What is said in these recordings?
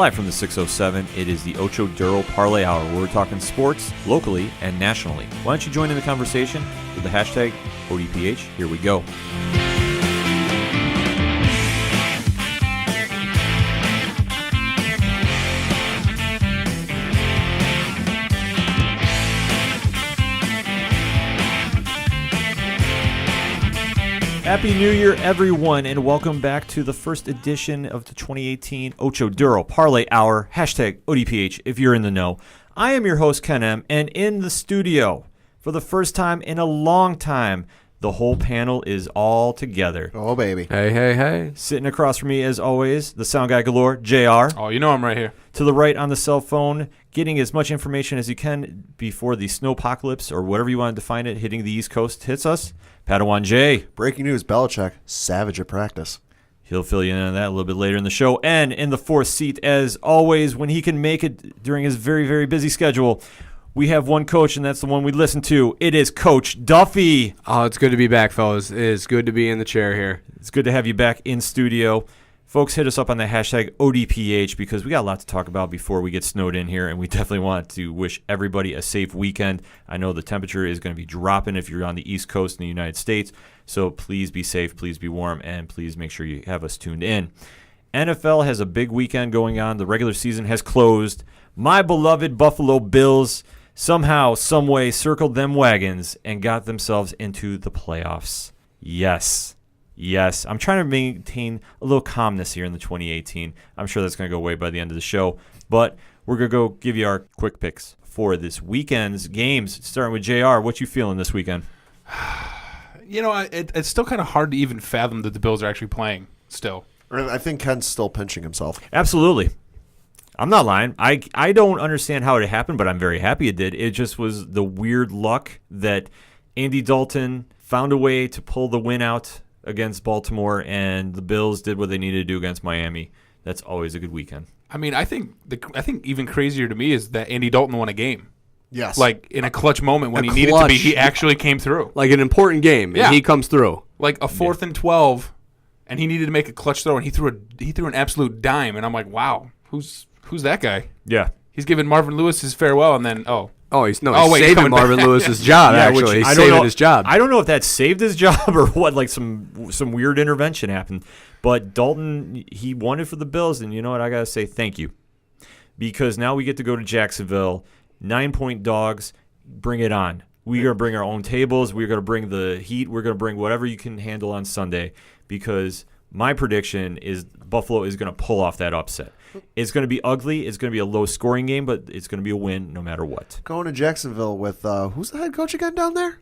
Live from the 607, it is the Ocho Duro Parlay Hour, where we're talking sports locally and nationally. Why don't you join in the conversation with the hashtag ODPH? Here we go. Happy New Year, everyone, and welcome back to the first edition of the 2018 Ocho Duro Parlay Hour, hashtag ODPH, if you're in the know. I am your host, Ken M., and in the studio, for the first time in a long time, the whole panel is all together. Oh, baby. Hey. Sitting across from me, as always, the sound guy galore, JR. Oh, you know I'm right here. To the right on the cell phone, getting as much information as you can before the snowpocalypse, or whatever you want to define it, hitting the East Coast hits us. Padawan J. Breaking news, Belichick, savage at practice. He'll fill you in on that a little bit later in the show. And in the fourth seat, as always, when he can make it during his very, very busy schedule, we have one coach, and that's the one we listen to. It is Coach Duffy. Oh, it's good to be back, fellas. It is good to be in the chair here. It's good to have you back in studio. Folks, hit us up on the hashtag ODPH because we got a lot to talk about before we get snowed in here, and we definitely want to wish everybody a safe weekend. I know the temperature is going to be dropping if you're on the East Coast in the United States, so please be safe, please be warm, and please make sure you have us tuned in. NFL has a big weekend going on. The regular season has closed. My beloved Buffalo Bills somehow, someway circled them wagons and got themselves into the playoffs. Yes, I'm trying to maintain a little calmness here in the 2018. I'm sure that's going to go away by the end of the show. But we're going to go give you our quick picks for this weekend's games. Starting with JR, what you feeling this weekend? You know, it's still kind of hard to even fathom that the Bills are actually playing still. I think Ken's still pinching himself. Absolutely. I'm not lying. I don't understand how it happened, but I'm very happy it did. It just was the weird luck that Andy Dalton found a way to pull the win out against Baltimore, and the Bills did what they needed to do against Miami. That's always a good weekend. I mean, I think even crazier to me is that Andy Dalton won a game. Yes. Like, in a clutch moment when he needed to be, he actually came through. Like an important game, and he comes through. Like a 4th and 12, and he needed to make a clutch throw, and he threw an absolute dime, and I'm like, wow, who's that guy? Yeah. He's giving Marvin Lewis his farewell, and then, he's saving Marvin Lewis's job, actually. He's saving his job. I don't know if that saved his job or what, like some weird intervention happened. But Dalton, he won it for the Bills, and you know what? I got to say thank you. Because now we get to go to Jacksonville, 9-point dogs, bring it on. We're going to bring our own tables. We're going to bring the heat. We're going to bring whatever you can handle on Sunday because my prediction is Buffalo is going to pull off that upset. It's going to be ugly. It's going to be a low-scoring game, but it's going to be a win no matter what. Going to Jacksonville with, who's the head coach again down there?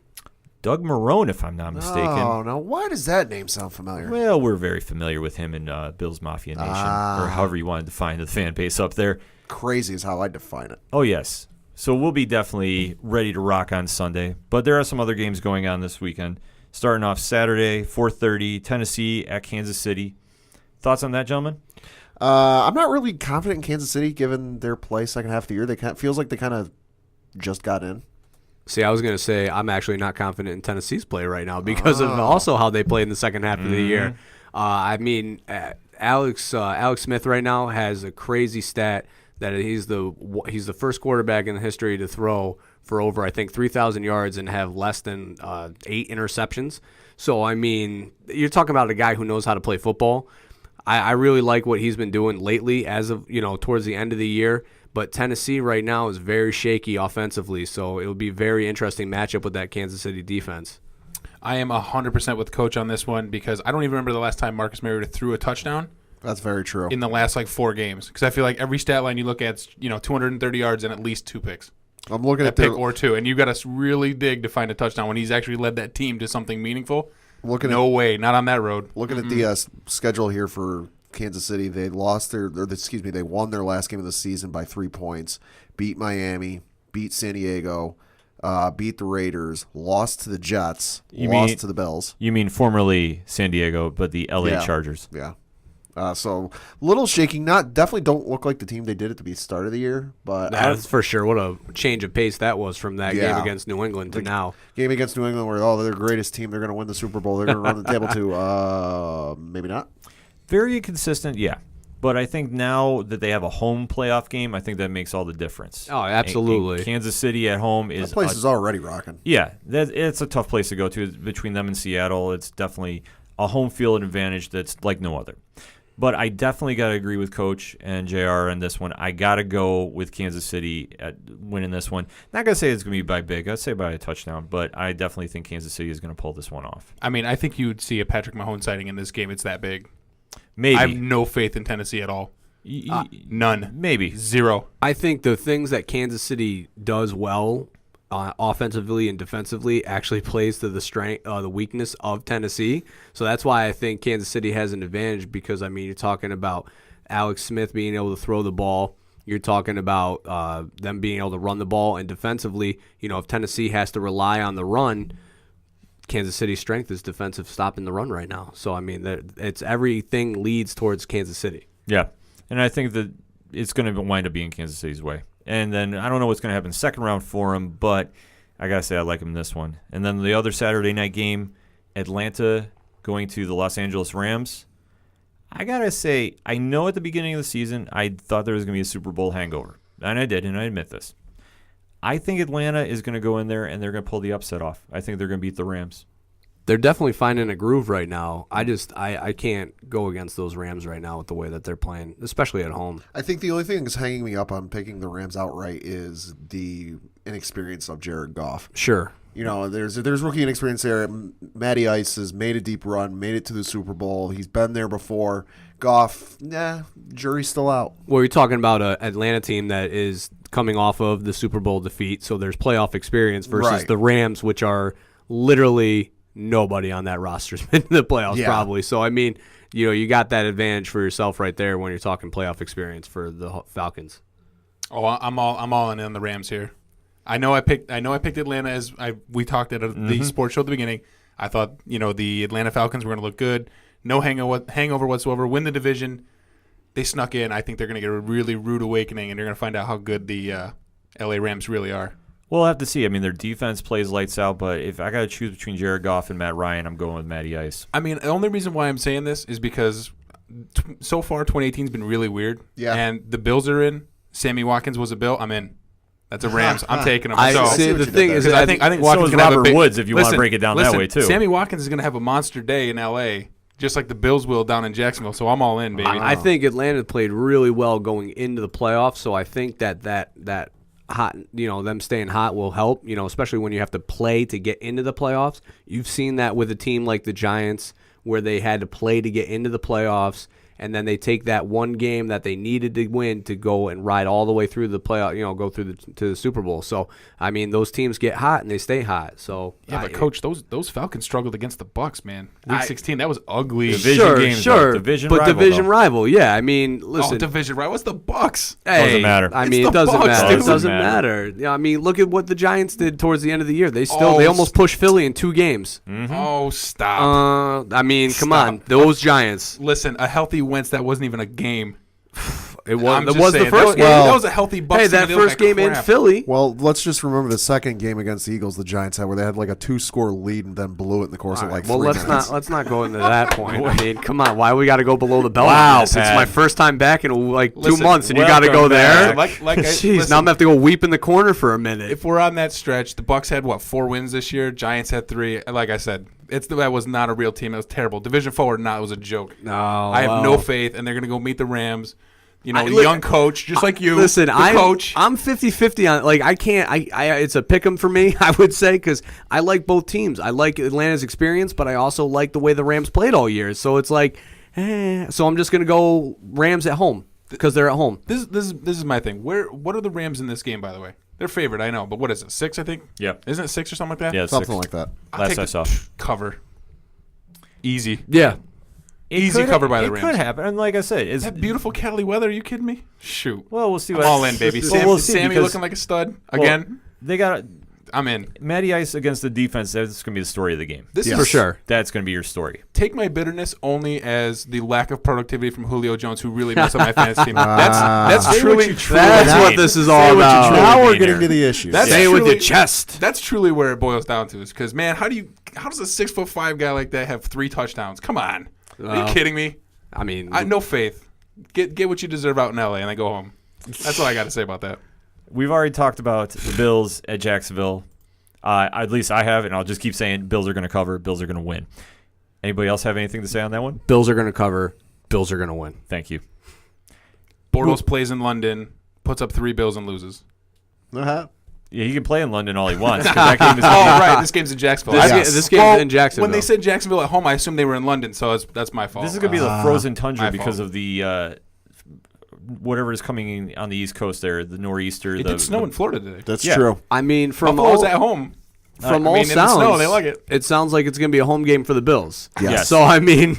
Doug Marrone, if I'm not mistaken. Oh, no. Why does that name sound familiar? Well, we're very familiar with him in Bills Mafia Nation, or however you want to define the fan base up there. Crazy is how I define it. Oh, yes. So we'll be definitely ready to rock on Sunday. But there are some other games going on this weekend. Starting off Saturday, 4:30, Tennessee at Kansas City. Thoughts on that, gentlemen? I'm not really confident in Kansas City given their play second half of the year. Feels like they kind of just got in. See, I was going to say I'm actually not confident in Tennessee's play right now because of also how they played in the second half of the year. I mean, Alex Smith right now has a crazy stat that he's the first quarterback in the history to throw for over, I think, 3,000 yards and have less than 8 interceptions. So, I mean, you're talking about a guy who knows how to play football. I really like what he's been doing lately as of, towards the end of the year. But Tennessee right now is very shaky offensively, so it will be a very interesting matchup with that Kansas City defense. I am 100% with Coach on this one because I don't even remember the last time Marcus Mariota threw a touchdown. That's very true. In the last, 4 games. Because I feel like every stat line you look at, 230 yards and at least 2 picks. I'm looking at pick or 2, and you got to really dig to find a touchdown when he's actually led that team to something meaningful. No way, not on that road. Looking at the schedule here for Kansas City, they won their last game of the season by 3 points. Beat Miami, beat San Diego, beat the Raiders, lost to the Jets, lost to the Bills. You mean formerly San Diego, but the LA Chargers? Yeah. So a little shaking. Definitely don't look like the team they did at the start of the year, but that's for sure. What a change of pace that was from that game against New England to now. Game against New England, where they're the greatest team. They're going to win the Super Bowl. They're going to run the table too. Maybe not. Very inconsistent, yeah. But I think now that they have a home playoff game, I think that makes all the difference. Oh, absolutely. And Kansas City at home is That place is already rocking. Yeah, it's a tough place to go to. Between them and Seattle, it's definitely a home field advantage that's like no other. But I definitely got to agree with Coach and JR on this one. I got to go with Kansas City at winning this one. Not going to say it's going to be by big. I'd say by a touchdown, but I definitely think Kansas City is going to pull this one off. I mean, I think you'd see a Patrick Mahomes sighting in this game. It's that big. Maybe. I have no faith in Tennessee at all. None. Maybe. Zero. I think the things that Kansas City does well offensively and defensively actually plays to the strength, the weakness of Tennessee. So that's why I think Kansas City has an advantage because, I mean, you're talking about Alex Smith being able to throw the ball. You're talking about them being able to run the ball. And defensively, if Tennessee has to rely on the run, Kansas City's strength is defensive stopping the run right now. So, I mean, it's everything leads towards Kansas City. Yeah, and I think that it's going to wind up being Kansas City's way. And then I don't know what's going to happen second round for him, but I got to say I like him in this one. And then the other Saturday night game, Atlanta going to the Los Angeles Rams. I got to say, I know at the beginning of the season I thought there was going to be a Super Bowl hangover. And I did, and I admit this. I think Atlanta is going to go in there and they're going to pull the upset off. I think they're going to beat the Rams. They're definitely finding a groove right now. I can't go against those Rams right now with the way that they're playing, especially at home. I think the only thing that's hanging me up on picking the Rams outright is the inexperience of Jared Goff. Sure. There's rookie inexperience there. Matty Ice has made a deep run, made it to the Super Bowl. He's been there before. Goff, jury's still out. Well, you're talking about an Atlanta team that is coming off of the Super Bowl defeat, so there's playoff experience versus the Rams, which are literally nobody on that roster's been in the playoffs probably. So, I mean, you got that advantage for yourself right there when you're talking playoff experience for the Falcons. Oh, I'm all in on the Rams here. I know I picked Atlanta as we talked at the sports show at the beginning. I thought, the Atlanta Falcons were going to look good. No hangover whatsoever. Win the division. They snuck in. I think they're going to get a really rude awakening, and they're going to find out how good the LA Rams really are. We'll have to see. I mean, their defense plays lights out, but if I got to choose between Jared Goff and Matt Ryan, I'm going with Matty Ice. I mean, the only reason why I'm saying this is because so far 2018 has been really weird. Yeah. And the Bills are in. Sammy Watkins was a Bill. I'm in. That's a Rams. I'm taking them. The thing is, I think Watkins so is going to have a Robert big, Woods if you want to break it down that way too. Sammy Watkins is going to have a monster day in L.A., just like the Bills will down in Jacksonville. So I'm all in, baby. I think Atlanta played really well going into the playoffs, so I think that hot, them staying hot will help, especially when you have to play to get into the playoffs. You've seen that with a team like the Giants where they had to play to get into the playoffs, and then they take that one game that they needed to win to go and ride all the way through the playoff, go through to the Super Bowl. So, I mean, those teams get hot and they stay hot. So, but Coach, those Falcons struggled against the Bucs, man. Week 16, that was ugly. Division rival. Yeah, I mean, listen. Division rival. What's the Bucs? Hey, doesn't matter. I mean, it doesn't matter. It doesn't matter. Yeah, I mean, look at what the Giants did towards the end of the year. They almost pushed Philly in 2 games. Mm-hmm. Oh, stop. I mean, come on, those Giants. Listen, a healthy Wentz, that wasn't even a game. It was the first game. That was a healthy Bucs. Hey, that first game in Philly. Well, let's just remember the second game against the Eagles the Giants had, where they had like a 2-score lead and then blew it in the course of like 3 minutes. Let's not go into that point. I mean, come on, why we got to go below the belt? Wow, it's my first time back in 2 months, and you welcome got to go there. Jeez, now I'm gonna have to go weep in the corner for a minute. If we're on that stretch, the Bucs had 4 wins this year. Giants had 3. Like I said, that was not a real team. It was terrible. Division forward, it was a joke. No, I have no faith, and they're gonna go meet the Rams. Young coach, just like you. Listen, coach. I'm 50-50 on. I can't. It's a pick 'em for me. I would say because I like both teams. I like Atlanta's experience, but I also like the way the Rams played all year. So it's like, so I'm just gonna go Rams at home because they're at home. This is my thing. What are the Rams in this game? By the way, they're favored. I know, but what is it? 6, I think. Yep. Isn't it 6 or something like that? Yeah, something like that. Last I saw. Cover. Easy. Yeah. Easy cover by the Rams. It could happen, and like I said, it's that beautiful Cali weather. Are you kidding me? Shoot. Well, we'll see. I'm all in, baby. Sammy looking like a stud again. They got. I'm in. Matty Ice against the defense. That's going to be the story of the game. This is for sure. That's going to be your story. Take my bitterness only as the lack of productivity from Julio Jones, who really messed up my fantasy team. That's truly. That's what this is all about. Now we're getting to the issues. Say it with your chest. That's truly where it boils down to. Is because, man, how does a 6'5" guy like that have 3 touchdowns? Come on. Are you kidding me? I mean, no faith. get what you deserve out in LA and then go home. That's all I got to say about that. We've already talked about the Bills at Jacksonville. At least I have, and I'll just keep saying Bills are going to cover. Bills are going to win. Anybody else have anything to say on that one? Bills are going to cover. Bills are going to win. Thank you. Bortles plays in London, puts up 3 Bills and loses. Uh-huh. Yeah, he can play in London all he wants. 'Cause that game is Right. This game's in Jacksonville. This game's in Jacksonville. When they said Jacksonville at home, I assumed they were in London, so that's my fault. This is going to be the frozen tundra my because fault. of the whatever is coming in on the East Coast there, the nor'easter. It did snow in Florida today. That's Yeah. true. I mean, from Buffalo's all at home. from I all mean, in the sounds, snow, they like it. It sounds like it's going to be a home game for the Bills. Yes. So I mean,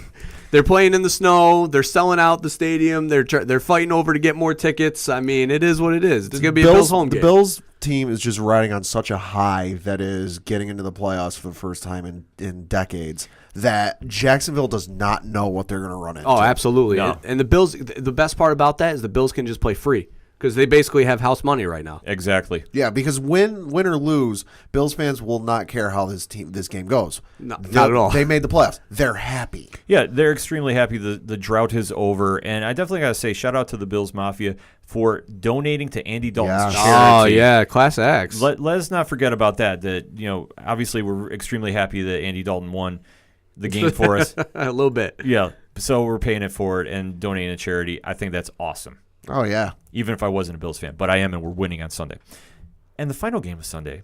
they're playing in the snow. They're selling out the stadium. They're fighting over to get more tickets. I mean, it is what it is. It's going to be a Bills home The game. Bills team is just riding on such a high that is getting into the playoffs for the first time in decades that Jacksonville does not know what they're going to run into. Oh, absolutely. No. And the Bills. The best part about that is the Bills can just play free because they basically have house money right now. Exactly. Yeah, because win or lose, Bills fans will not care how this game goes. Not at all. They made the playoffs. They're happy. Yeah, they're extremely happy the drought is over. And I definitely got to say, shout out to the Bills Mafia for donating to Andy Dalton's Yeah. charity. Oh yeah, Class X. Let us not forget about that. That, obviously we're extremely happy that Andy Dalton won the game for us. A little bit. Yeah, so we're paying it forward and donating to charity. I think that's awesome. Oh, yeah. Even if I wasn't a Bills fan, but I am, and we're winning on Sunday. And the final game of Sunday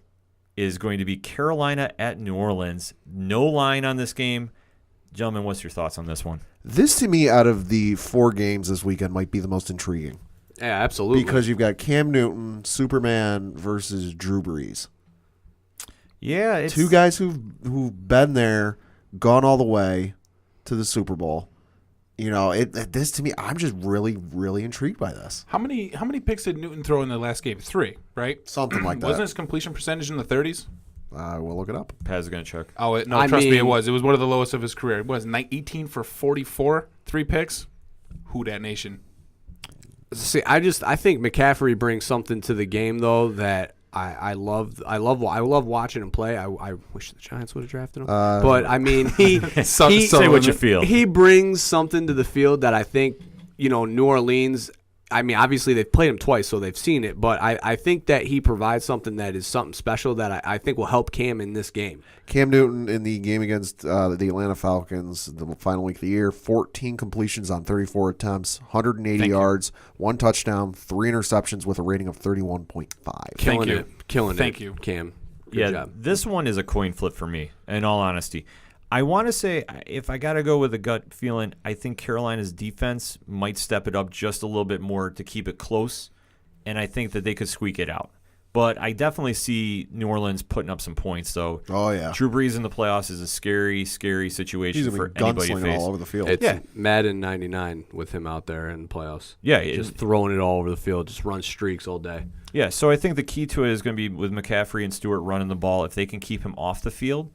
is going to be Carolina at New Orleans. No line on this game. Gentlemen, what's your thoughts on this one? This, to me, out of the 4 games this weekend, might be the most intriguing. Yeah, absolutely. Because you've got Cam Newton, Superman versus Drew Brees. Yeah, it's 2 guys who've been there, gone all the way to the Super Bowl. This to me, I'm just really, really intrigued by this. How many picks did Newton throw in the last game? 3, right? Something like that. Wasn't his completion percentage in the 30s? We'll look it up. Paz is going to check. Oh, no, I trust me, it mean- was. It was one of the lowest of his career. It was 18 for 44, 3 picks. Who dat nation? See, I think McCaffrey brings something to the game though that I love watching him play. I wish the Giants would have drafted him. But I mean, Say what you feel. He brings something to the field that I think, New Orleans, I mean, obviously they've played him twice, so they've seen it. But I think that he provides something that is something special that I think will help Cam in this game. Cam Newton in the game against the Atlanta Falcons, the final week of the year, 14 completions on 34 attempts, 180 yards, 1 touchdown, 3 interceptions with a rating of 31.5. Killing you. it. Killing it. Thank you. Cam. Good job. This one is a coin flip for me, in all honesty. I want to say, if I got to go with a gut feeling, I think Carolina's defense might step it up just a little bit more to keep it close, and I think that they could squeak it out. But I definitely see New Orleans putting up some points, though. Oh, yeah. Drew Brees in the playoffs is a scary, scary situation He's for going to be anybody to gunslinging face. all over the field. It's Madden 99 with him out there in the playoffs. Yeah, Just throwing it all over the field, just run streaks all day. Yeah, so I think the key to it is going to be with McCaffrey and Stewart running the ball. If they can keep him off the field,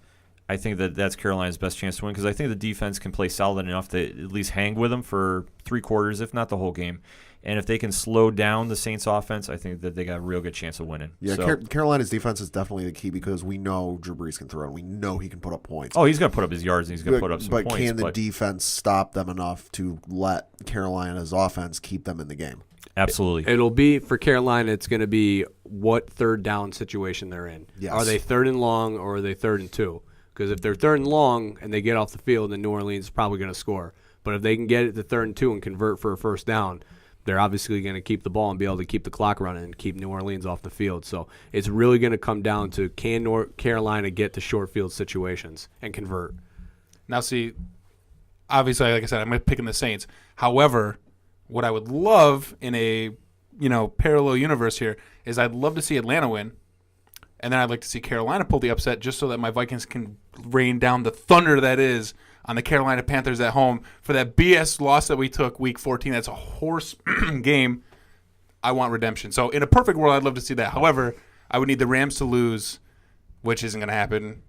I think that's Carolina's best chance to win because I think the defense can play solid enough to at least hang with them for 3 quarters, if not the whole game. And if they can slow down the Saints' offense, I think that they got a real good chance of winning. Yeah, So- Carolina's defense is definitely the key because we know Drew Brees can throw and we know he can put up points. Oh, he's going to put up his yards and he's going to put up some but points. can the defense stop them enough to let Carolina's offense keep them in the game? Absolutely. It'll be for Carolina. It's going to be what third down situation they're in. Yes. Are they 3rd and long or are they 3rd and 2? Because if they're 3rd and long and they get off the field, then New Orleans is probably going to score. But if they can get it to 3rd and 2 and convert for a first down, they're obviously going to keep the ball and be able to keep the clock running and keep New Orleans off the field. So it's really going to come down to can Carolina get to short field situations and convert. Now, see, obviously, like I said, I'm picking the Saints. However, what I would love in a parallel universe here is I'd love to see Atlanta win, and then I'd like to see Carolina pull the upset just so that my Vikings can rain down the thunder that is on the Carolina Panthers at home for that BS loss that we took week 14. That's a horse game. I want redemption. So in a perfect world, I'd love to see that. However, I would need the Rams to lose, which isn't going to happen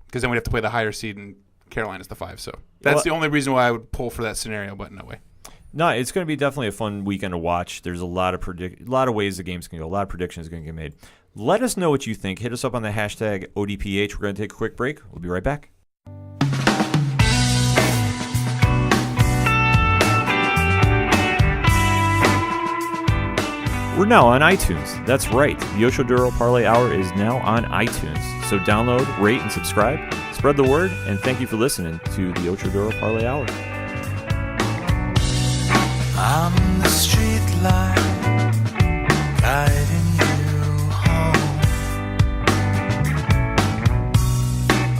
because then we'd have to play the higher seed and Carolina's the 5. So that's the only reason why I would pull for that scenario, but no way. No, it's going to be definitely a fun weekend to watch. There's a lot of ways the games can go. A lot of predictions are going to get made. Let us know what you think. Hit us up on the hashtag ODPH. We're going to take a quick break. We'll be right back. We're now on iTunes. That's right. The Ocho Duro Parlay Hour is now on iTunes. So download, rate, and subscribe. Spread the word, and thank you for listening to the Ocho Duro Parlay Hour. I'm the street light guiding you home.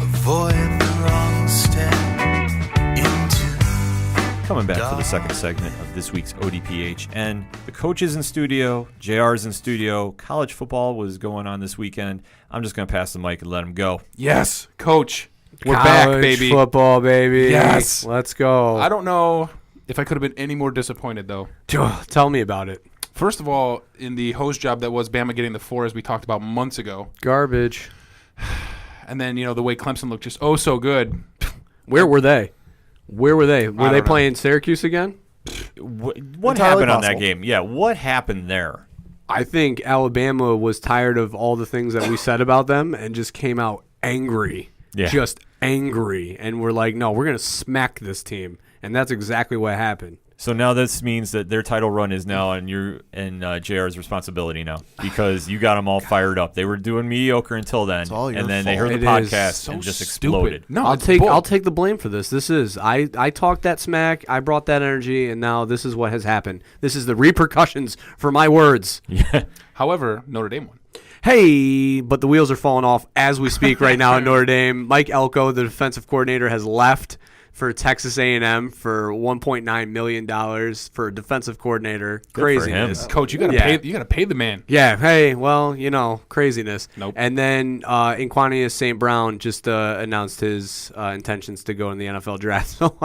Avoid the wrong step into. Coming back for the second segment of this week's ODPH, and the coach is in studio, JR's in studio. College football was going on this weekend. I'm just going to pass the mic and let him go. Yes, coach. We're College back, baby. Football, baby. Yes. Let's go. I don't know if I could have been any more disappointed, though. Tell me about it. First of all, in the host job that was Bama getting the 4, as we talked about months ago. Garbage. And then, the way Clemson looked just so good. Where were they? Were they don't know. playing Syracuse again? What Entirely happened on that possible. game? Yeah, what happened there? I think Alabama was tired of all the things that we said about them and just came out angry. Yeah. Just angry. And we're like, no, we're going to smack this team. And that's exactly what happened. So now this means that their title run is now on your and JR's responsibility now, because you got them all fired up. They were doing mediocre until then, all your and then they fault. heard the It is podcast So and just stupid. exploded. No, I'll it's bull. take the blame for this. I talked that smack, I brought that energy, and now this is what has happened. This is the repercussions for my words. Yeah. However, Notre Dame won. Hey, but the wheels are falling off as we speak right now in Notre Dame. Mike Elko, the defensive coordinator, has left for Texas A&M for $1.9 million for a defensive coordinator. for Craziness. him. Coach, you got to Yeah. pay. You got to pay the man. Yeah, hey, well, craziness. Nope. And then Inquanius St. Brown just announced his intentions to go in the NFL draft. So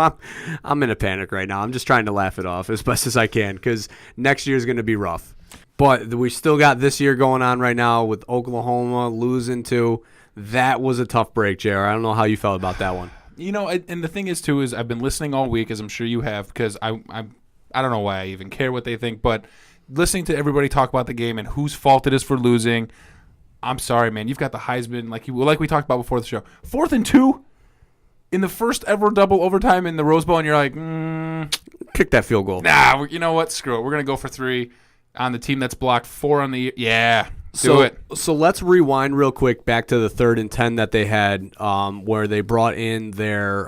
I'm in a panic right now. I'm just trying to laugh it off as best as I can because next year is going to be rough. But we still got this year going on right now with Oklahoma losing to. That was a tough break, JR. I don't know how you felt about that one. And the thing is, too, is I've been listening all week, as I'm sure you have, because I don't know why I even care what they think, but listening to everybody talk about the game and whose fault it is for losing, I'm sorry, man. You've got the Heisman, like we talked about before the show. 4th and 2 in the first ever double overtime in the Rose Bowl, and you're like, Kick that field goal. nah, you know what? Screw it. We're going to go for 3 on the team that's blocked 4 on the – yeah, do it. So let's rewind real quick back to the 3rd and 10 that they had, where they brought in their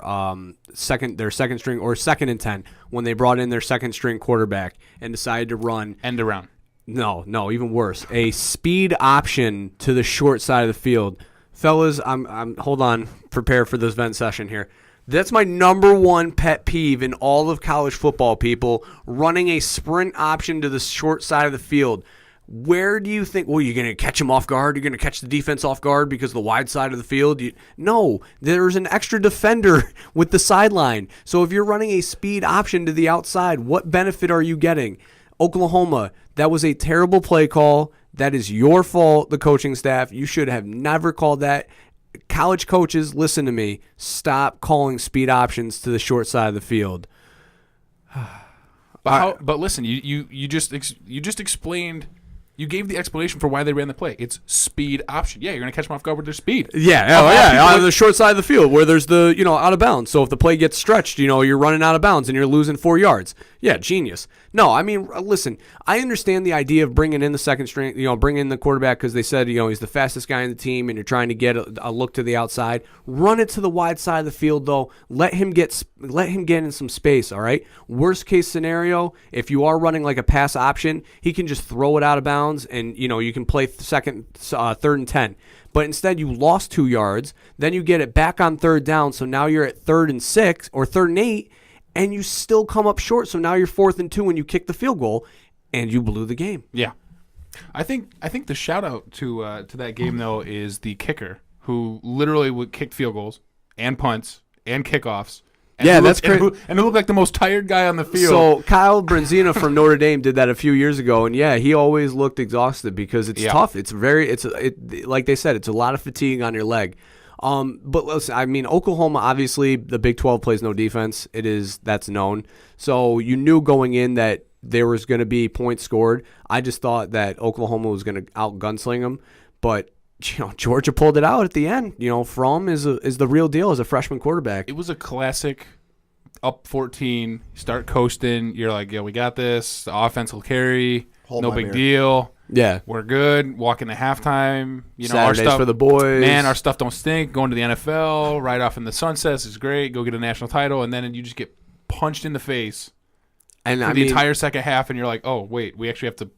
second string, or 2nd and 10, when they brought in their second string quarterback and decided to run. End around. No, even worse, a speed option to the short side of the field, fellas. I'm hold on, prepare for this vent session here. That's my number one pet peeve in all of college football, people, running a sprint option to the short side of the field. Where do you think, you're going to catch them off guard? You're going to catch the defense off guard because of the wide side of the field? No, there's an extra defender with the sideline. So if you're running a speed option to the outside, what benefit are you getting? Oklahoma, that was a terrible play call. That is your fault, the coaching staff. You should have never called that. College coaches, listen to me. Stop calling speed options to the short side of the field. But listen, you just explained. You gave the explanation for why they ran the play. It's speed option. Yeah, you're going to catch them off guard with their speed. On the short side of the field where there's the, out of bounds. So if the play gets stretched, you're running out of bounds and you're losing 4 yards. Yeah, genius. No, I mean, listen, I understand the idea of bringing in the second string, bringing in the quarterback because they said, he's the fastest guy in the team and you're trying to get a look to the outside. Run it to the wide side of the field, though. Let him get in some space, all right? Worst case scenario, if you are running like a pass option, he can just throw it out of bounds and, you can play 3rd and 10. But instead, you lost 2 yards. Then you get it back on 3rd down. So now you're at 3rd and 6 or 3rd and 8. And you still come up short, so now you're 4th and 2 when you kick the field goal, and you blew the game. Yeah, I think the shout out to that game though is the kicker who literally would kick field goals and punts and kickoffs. And Yeah, who that's looked- great. And who looked like the most tired guy on the field. So Kyle Brenzina from Notre Dame did that a few years ago, and yeah, he always looked exhausted because it's tough. It's like they said, it's a lot of fatigue on your leg. But listen, I mean, Oklahoma, obviously, the Big 12 plays no defense. That's known. So you knew going in that there was going to be points scored. I just thought that Oklahoma was going to out gunsling them, but Georgia pulled it out at the end. Fromm is the real deal as a freshman quarterback. it was a classic up 14, start coasting. You're like, yeah, we got this. The offense will carry. Hold no my big beer. deal. Yeah. We're good. Walk into halftime. You know, Saturdays our stuff for the boys. Man, our stuff don't stink. Going to the NFL, right off in the sunsets is great. Go get a national title, and then you just get punched in the face and for I the mean, entire second half, and you're like, oh wait, we actually have to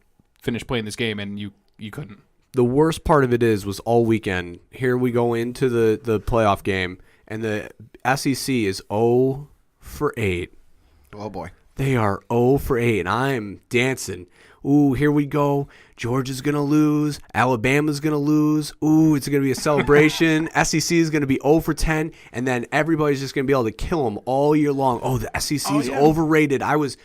finish playing this game, and you couldn't. the worst part of it was all weekend. Here we go into the playoff game, and the SEC is 0 for 8. Oh boy. They are 0 for 8, and I'm dancing. Ooh, here we go. Georgia's going to lose. Alabama's going to lose. Ooh, it's going to be a celebration. SEC is going to be 0 for 10, and then everybody's just going to be able to kill them all year long. Oh, the SEC is overrated. I was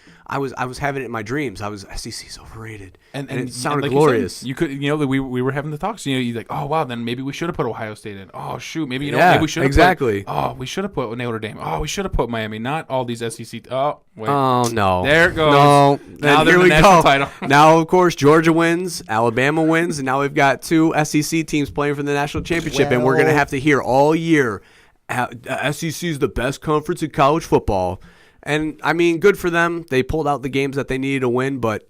having it in my dreams. SEC's overrated, and it sounded like glorious. You could, we were having the talks. You're like, oh wow, then maybe we should have put Ohio State in. Oh shoot, maybe maybe we should have exactly. we should have put Notre Dame. Oh, we should have put Miami. Not all these SEC. Oh wait. Oh no, there it goes. No, now here they're we the national go. title. Now, of course, Georgia wins, Alabama wins, and now we've got 2 SEC teams playing for the national championship, and we're going to have to hear all year, SEC is the best conference in college football. And, I mean, good for them. They pulled out the games that they needed to win, but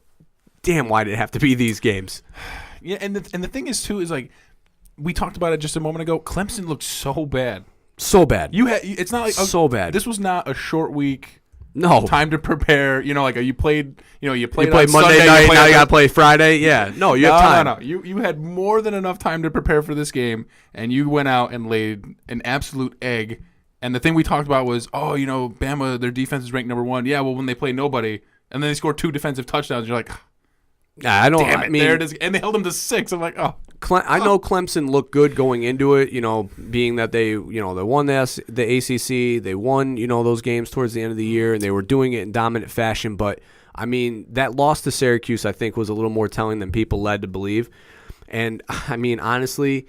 damn, why did it have to be these games? Yeah, and the thing is, too, is like, we talked about it just a moment ago. Clemson looked so bad. So bad. It's not like so bad. This was not a short week. No. Time to prepare. Like you played on Monday Sunday, night, now you got to play Friday. Yeah. No, you have time. No. You had more than enough time to prepare for this game, and you went out and laid an absolute egg. And the thing we talked about was, Bama, their defense is ranked number 1. Yeah, well, when they play nobody, and then they score 2 defensive touchdowns, you're like, I don't. damn it, I mean, there it is. And they held them to 6. I'm like, oh. I know Clemson looked good going into it, being that they won the ACC, they won, those games towards the end of the year, and they were doing it in dominant fashion. But, I mean, that loss to Syracuse, I think, was a little more telling than people led to believe. And, I mean, honestly,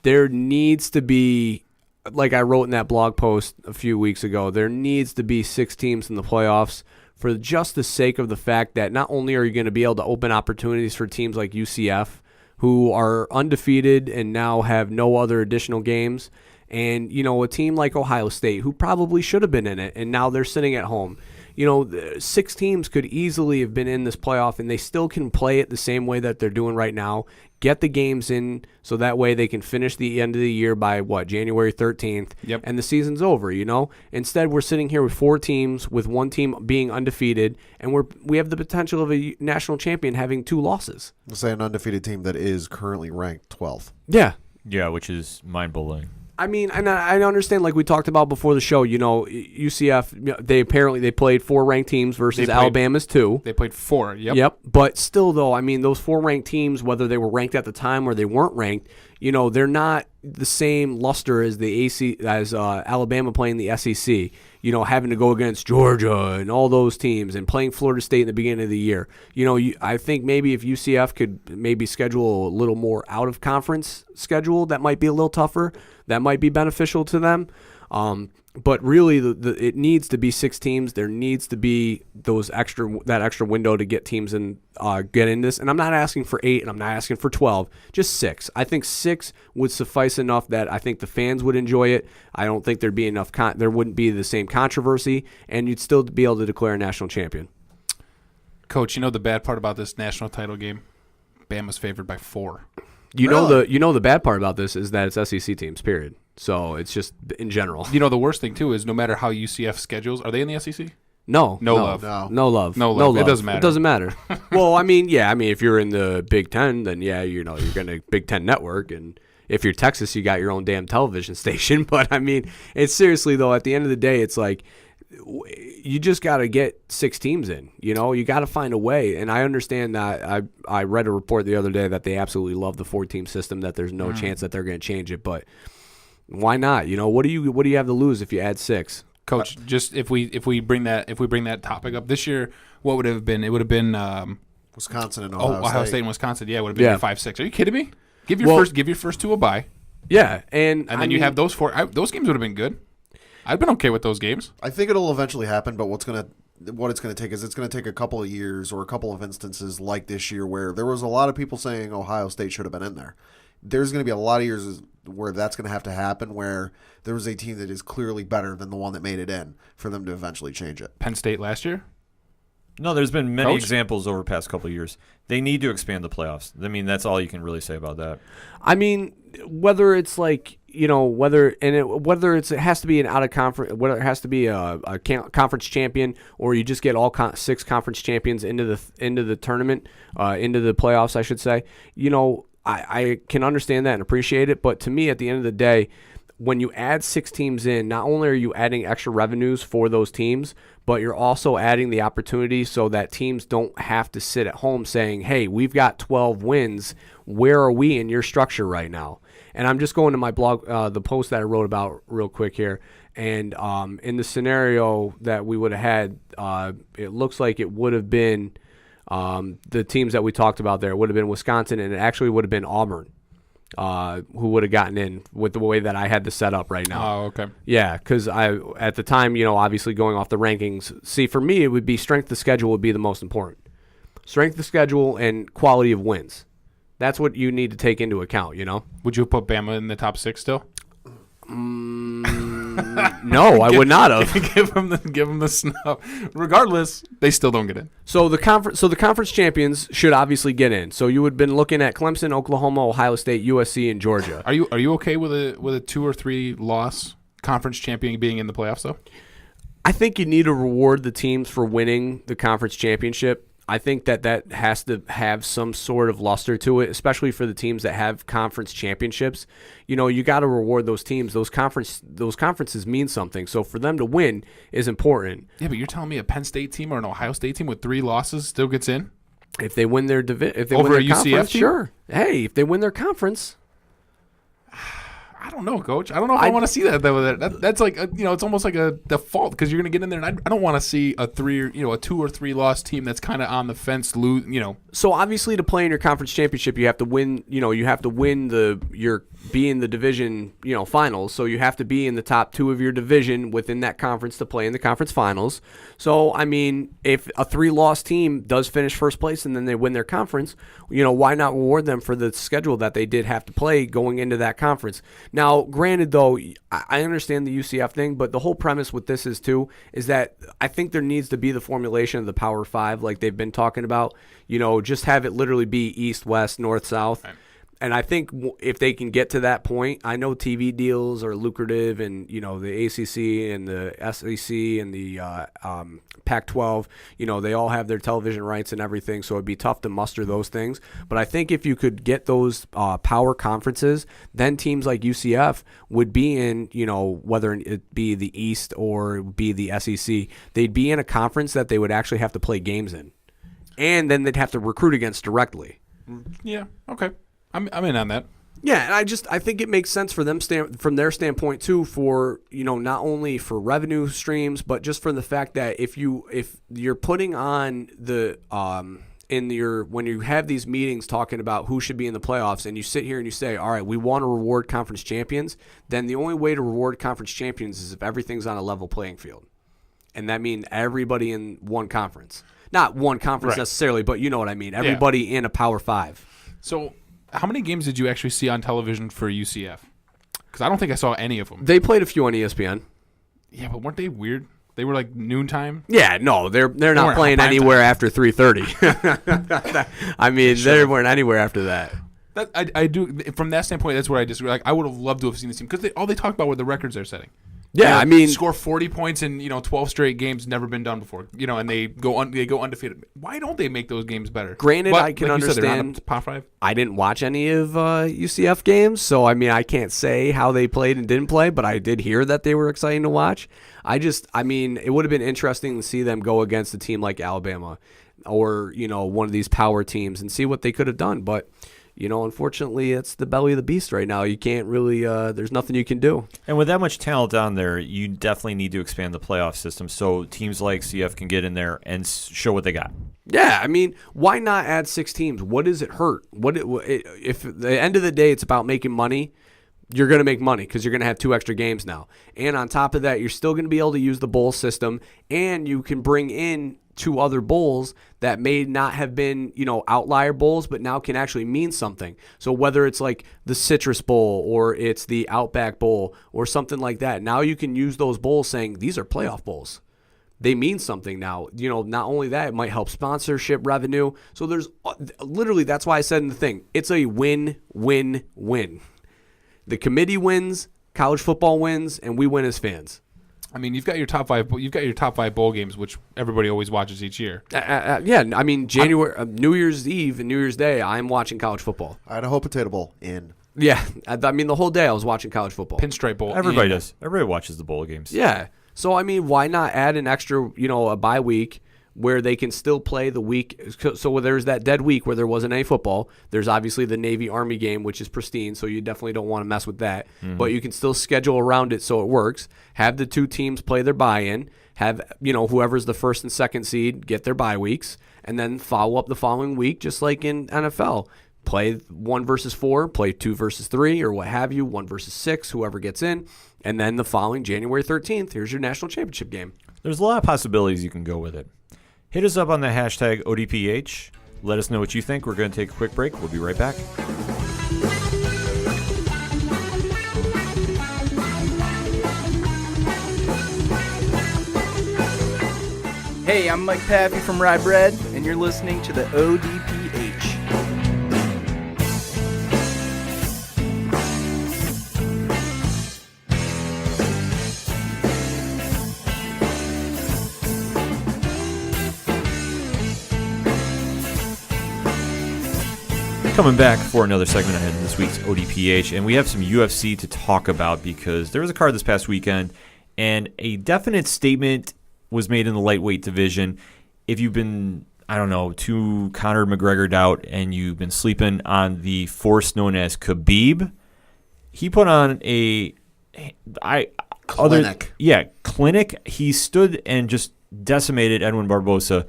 there needs to be, like I wrote in that blog post a few weeks ago, there needs to be 6 teams in the playoffs for just the sake of the fact that not only are you going to be able to open opportunities for teams like UCF, who are undefeated and now have no other additional games, and, a team like Ohio State, who probably should have been in it, and now they're sitting at home. 6 teams could easily have been in this playoff, and they still can play it the same way that they're doing right now, get the games in so that way they can finish the end of the year by, January 13th, Yep. and the season's over, Instead, we're sitting here with 4 teams, with 1 team being undefeated, and we have the potential of a national champion having 2 losses. We'll say an undefeated team that is currently ranked 12th. Yeah. Yeah, which is mind-blowing. I mean, and I understand, like we talked about before the show, UCF, they played 4 ranked teams versus Alabama's 2. They played 4. Yep. But still, though, I mean, those 4 ranked teams, whether they were ranked at the time or they weren't ranked, they're not the same luster as Alabama playing the SEC. Having to go against Georgia and all those teams and playing Florida State in the beginning of the year. I think maybe if UCF could maybe schedule a little more out of conference schedule, that might be a little tougher. That might be beneficial to them. But really, it needs to be 6 teams. There needs to be that extra window to get teams in, get in this. And I'm not asking for 8, and I'm not asking for 12. Just 6. I think 6 would suffice enough that I think the fans would enjoy it. I don't think there'd be enough. There wouldn't be the same controversy, and you'd still be able to declare a national champion. Coach, the bad part about this national title game? Bama's favored by 4. The bad part about this is that it's SEC teams, period. So it's just in general. The worst thing too is no matter how UCF schedules, are they in the SEC? No love. No love. It doesn't matter. It doesn't matter. Well, I mean, if you're in the Big Ten, then you're going to Big Ten Network, and if you're Texas, you got your own damn television station. But I mean, it's seriously though. At the end of the day, it's like you just got to get 6 teams in. You got to find a way. And I understand that. I read a report the other day that they absolutely love the 4-team system. That there's no chance that they're going to change it. But why not? What do you have to lose if you add 6? Coach, just if we bring that topic up this year, what would it have been? It would have been Wisconsin and Ohio State and Wisconsin. Yeah, it would have been 5-6. Are you kidding me? Give your first 2 a bye. Yeah, and then you have those 4. Those games would have been good. I've been okay with those games. I think it'll eventually happen, but what it's going to take is it's going to take a couple of years or a couple of instances like this year where there was a lot of people saying Ohio State should have been in there. There's going to be a lot of years where that's going to have to happen, where there was a team that is clearly better than the one that made it in for them to eventually change it. Penn State last year? No, there's been many Coach? examples over the past couple of years. They need to expand the playoffs. I mean, that's all you can really say about that. I mean, whether it's like, whether it has to be an out of conference, whether it has to be a conference champion, or you just get all 6 conference champions into the tournament, into the playoffs, I should say. I can understand that and appreciate it, but to me, at the end of the day, when you add 6 teams in, not only are you adding extra revenues for those teams, but you're also adding the opportunity so that teams don't have to sit at home saying, hey, we've got 12 wins. Where are we in your structure right now? And I'm just going to my blog, the post that I wrote about real quick here. And in the scenario that we would have had, it looks like it would have been the teams that we talked about there. It would have been Wisconsin, and it actually would have been Auburn. Who would have gotten in with the way that I had this set up right now. Oh, okay. Yeah, because at the time, obviously going off the rankings, see, for me, it would be strength of schedule would be the most important. Strength of schedule and quality of wins. That's what you need to take into account, Would you have put Bama in the top 6 still? No, I would not have. give them the snub. Regardless, they still don't get in. So the conference champions should obviously get in. So you would have been looking at Clemson, Oklahoma, Ohio State, USC, and Georgia. Are you okay with a 2 or 3 loss conference champion being in the playoffs though? I think you need to reward the teams for winning the conference championship. I think that has to have some sort of luster to it, especially for the teams that have conference championships. You got to reward those teams. Those conferences mean something. So for them to win is important. Yeah, but you're telling me a Penn State team or an Ohio State team with 3 losses still gets in? If they win their division, if they Over win their a UCF conference, team? sure. Hey, if they win their conference. I don't know, Coach. I don't know if I want to see that. That's like it's almost like a default because you're going to get in there, and I don't want to see a 2 or 3 loss team that's kind of on the fence. So obviously, to play in your conference championship, you have to win. You have to win be in the division, finals. So you have to be in the top 2 of your division within that conference to play in the conference finals. So I mean, if a 3-loss team does finish first place and then they win their conference, why not reward them for the schedule that they did have to play going into that conference? Now, granted, though, I understand the UCF thing, but the whole premise with this is that I think there needs to be the formulation of the Power 5 like they've been talking about. Just have it literally be East, West, North, South. Right. And I think if they can get to that point, I know TV deals are lucrative, and the ACC and the SEC and the Pac-12, they all have their television rights and everything, so it'd be tough to muster those things. But I think if you could get those power conferences, then teams like UCF would be in, whether it be the East or be the SEC, they'd be in a conference that they would actually have to play games in, and then they'd have to recruit against directly. Yeah. Okay. I'm in on that. Yeah, and I think it makes sense for them from their standpoint too, for not only for revenue streams, but just for the fact that if you're putting on the when you have these meetings talking about who should be in the playoffs, and you sit here and you say, all right, we want to reward conference champions, then the only way to reward conference champions is if everything's on a level playing field, and that means everybody in one conference, not one conference necessarily, but you know what I mean, everybody in a Power 5. So. How many games did you actually see on television for UCF? Because I don't think I saw any of them. They played a few on ESPN. Yeah, but weren't they weird? They were like noontime? Yeah, no, they're not playing anywhere after 3:30. I mean, they weren't anywhere after that. I do. From that standpoint, that's where I disagree. Like, I would have loved to have seen this team because all they talk about were the records they're setting. Yeah, I mean, score 40 points in 12 straight games, never been done before. And they go undefeated. Why don't they make those games better? Granted, but, I can like understand. You said, they're not up to Power 5. I didn't watch any of UCF games, so I mean, I can't say how they played and didn't play, but I did hear that they were exciting to watch. I mean, it would have been interesting to see them go against a team like Alabama or one of these power teams and see what they could have done, but. Unfortunately, it's the belly of the beast right now. You can't really there's nothing you can do. And with that much talent down there, you definitely need to expand the playoff system so teams like CF can get in there and show what they got. Yeah, I mean, why not add 6 teams? What does it hurt? If at the end of the day it's about making money, you're going to make money because you're going to have 2 extra games now. And on top of that, you're still going to be able to use the bowl system, and you can bring in 2 other bowls that may not have been, outlier bowls, but now can actually mean something. So whether it's like the Citrus Bowl or it's the Outback Bowl or something like that, now you can use those bowls saying these are playoff bowls. they mean something now. Not only that, it might help sponsorship revenue. So there's literally, that's why I said in the thing, it's a win-win-win. The committee wins, college football wins, and we win as fans. I mean, you've got your top five. You've got your top 5 bowl games, which everybody always watches each year. Yeah, I mean, January, New Year's Eve and New Year's Day, I'm watching college football. Idaho Potato Bowl in. Yeah, I mean, the whole day I was watching college football. Pinstripe Bowl. Everybody does. Everybody watches the bowl games. Yeah. So, I mean, why not add an extra, a bye week where they can still play the week? So there's that dead week where there wasn't any football. There's obviously the Navy-Army game, which is pristine, so you definitely don't want to mess with that. Mm-hmm. But you can still schedule around it so it works. Have the 2 teams play their bye-in. Have, whoever's the first and second seed get their bye weeks. And then follow up the following week, just like in NFL. Play 1 versus 4, play 2 versus 3, or what have you, 1 versus 6, whoever gets in. And then the following January 13th, here's your national championship game. There's a lot of possibilities you can go with it. Hit us up on the hashtag ODPH. Let us know what you think. We're going to take a quick break. We'll be right back. Hey, I'm Mike Pappy from Rye Bread, and you're listening to the ODPH. Coming back for another segment ahead in this week's ODPH, and we have some UFC to talk about because there was a card this past weekend, and a definite statement was made in the lightweight division. If you've been, too Conor McGregor'd out and you've been sleeping on the force known as Khabib, he put on clinic. Clinic. He stood and just decimated Edwin Barbosa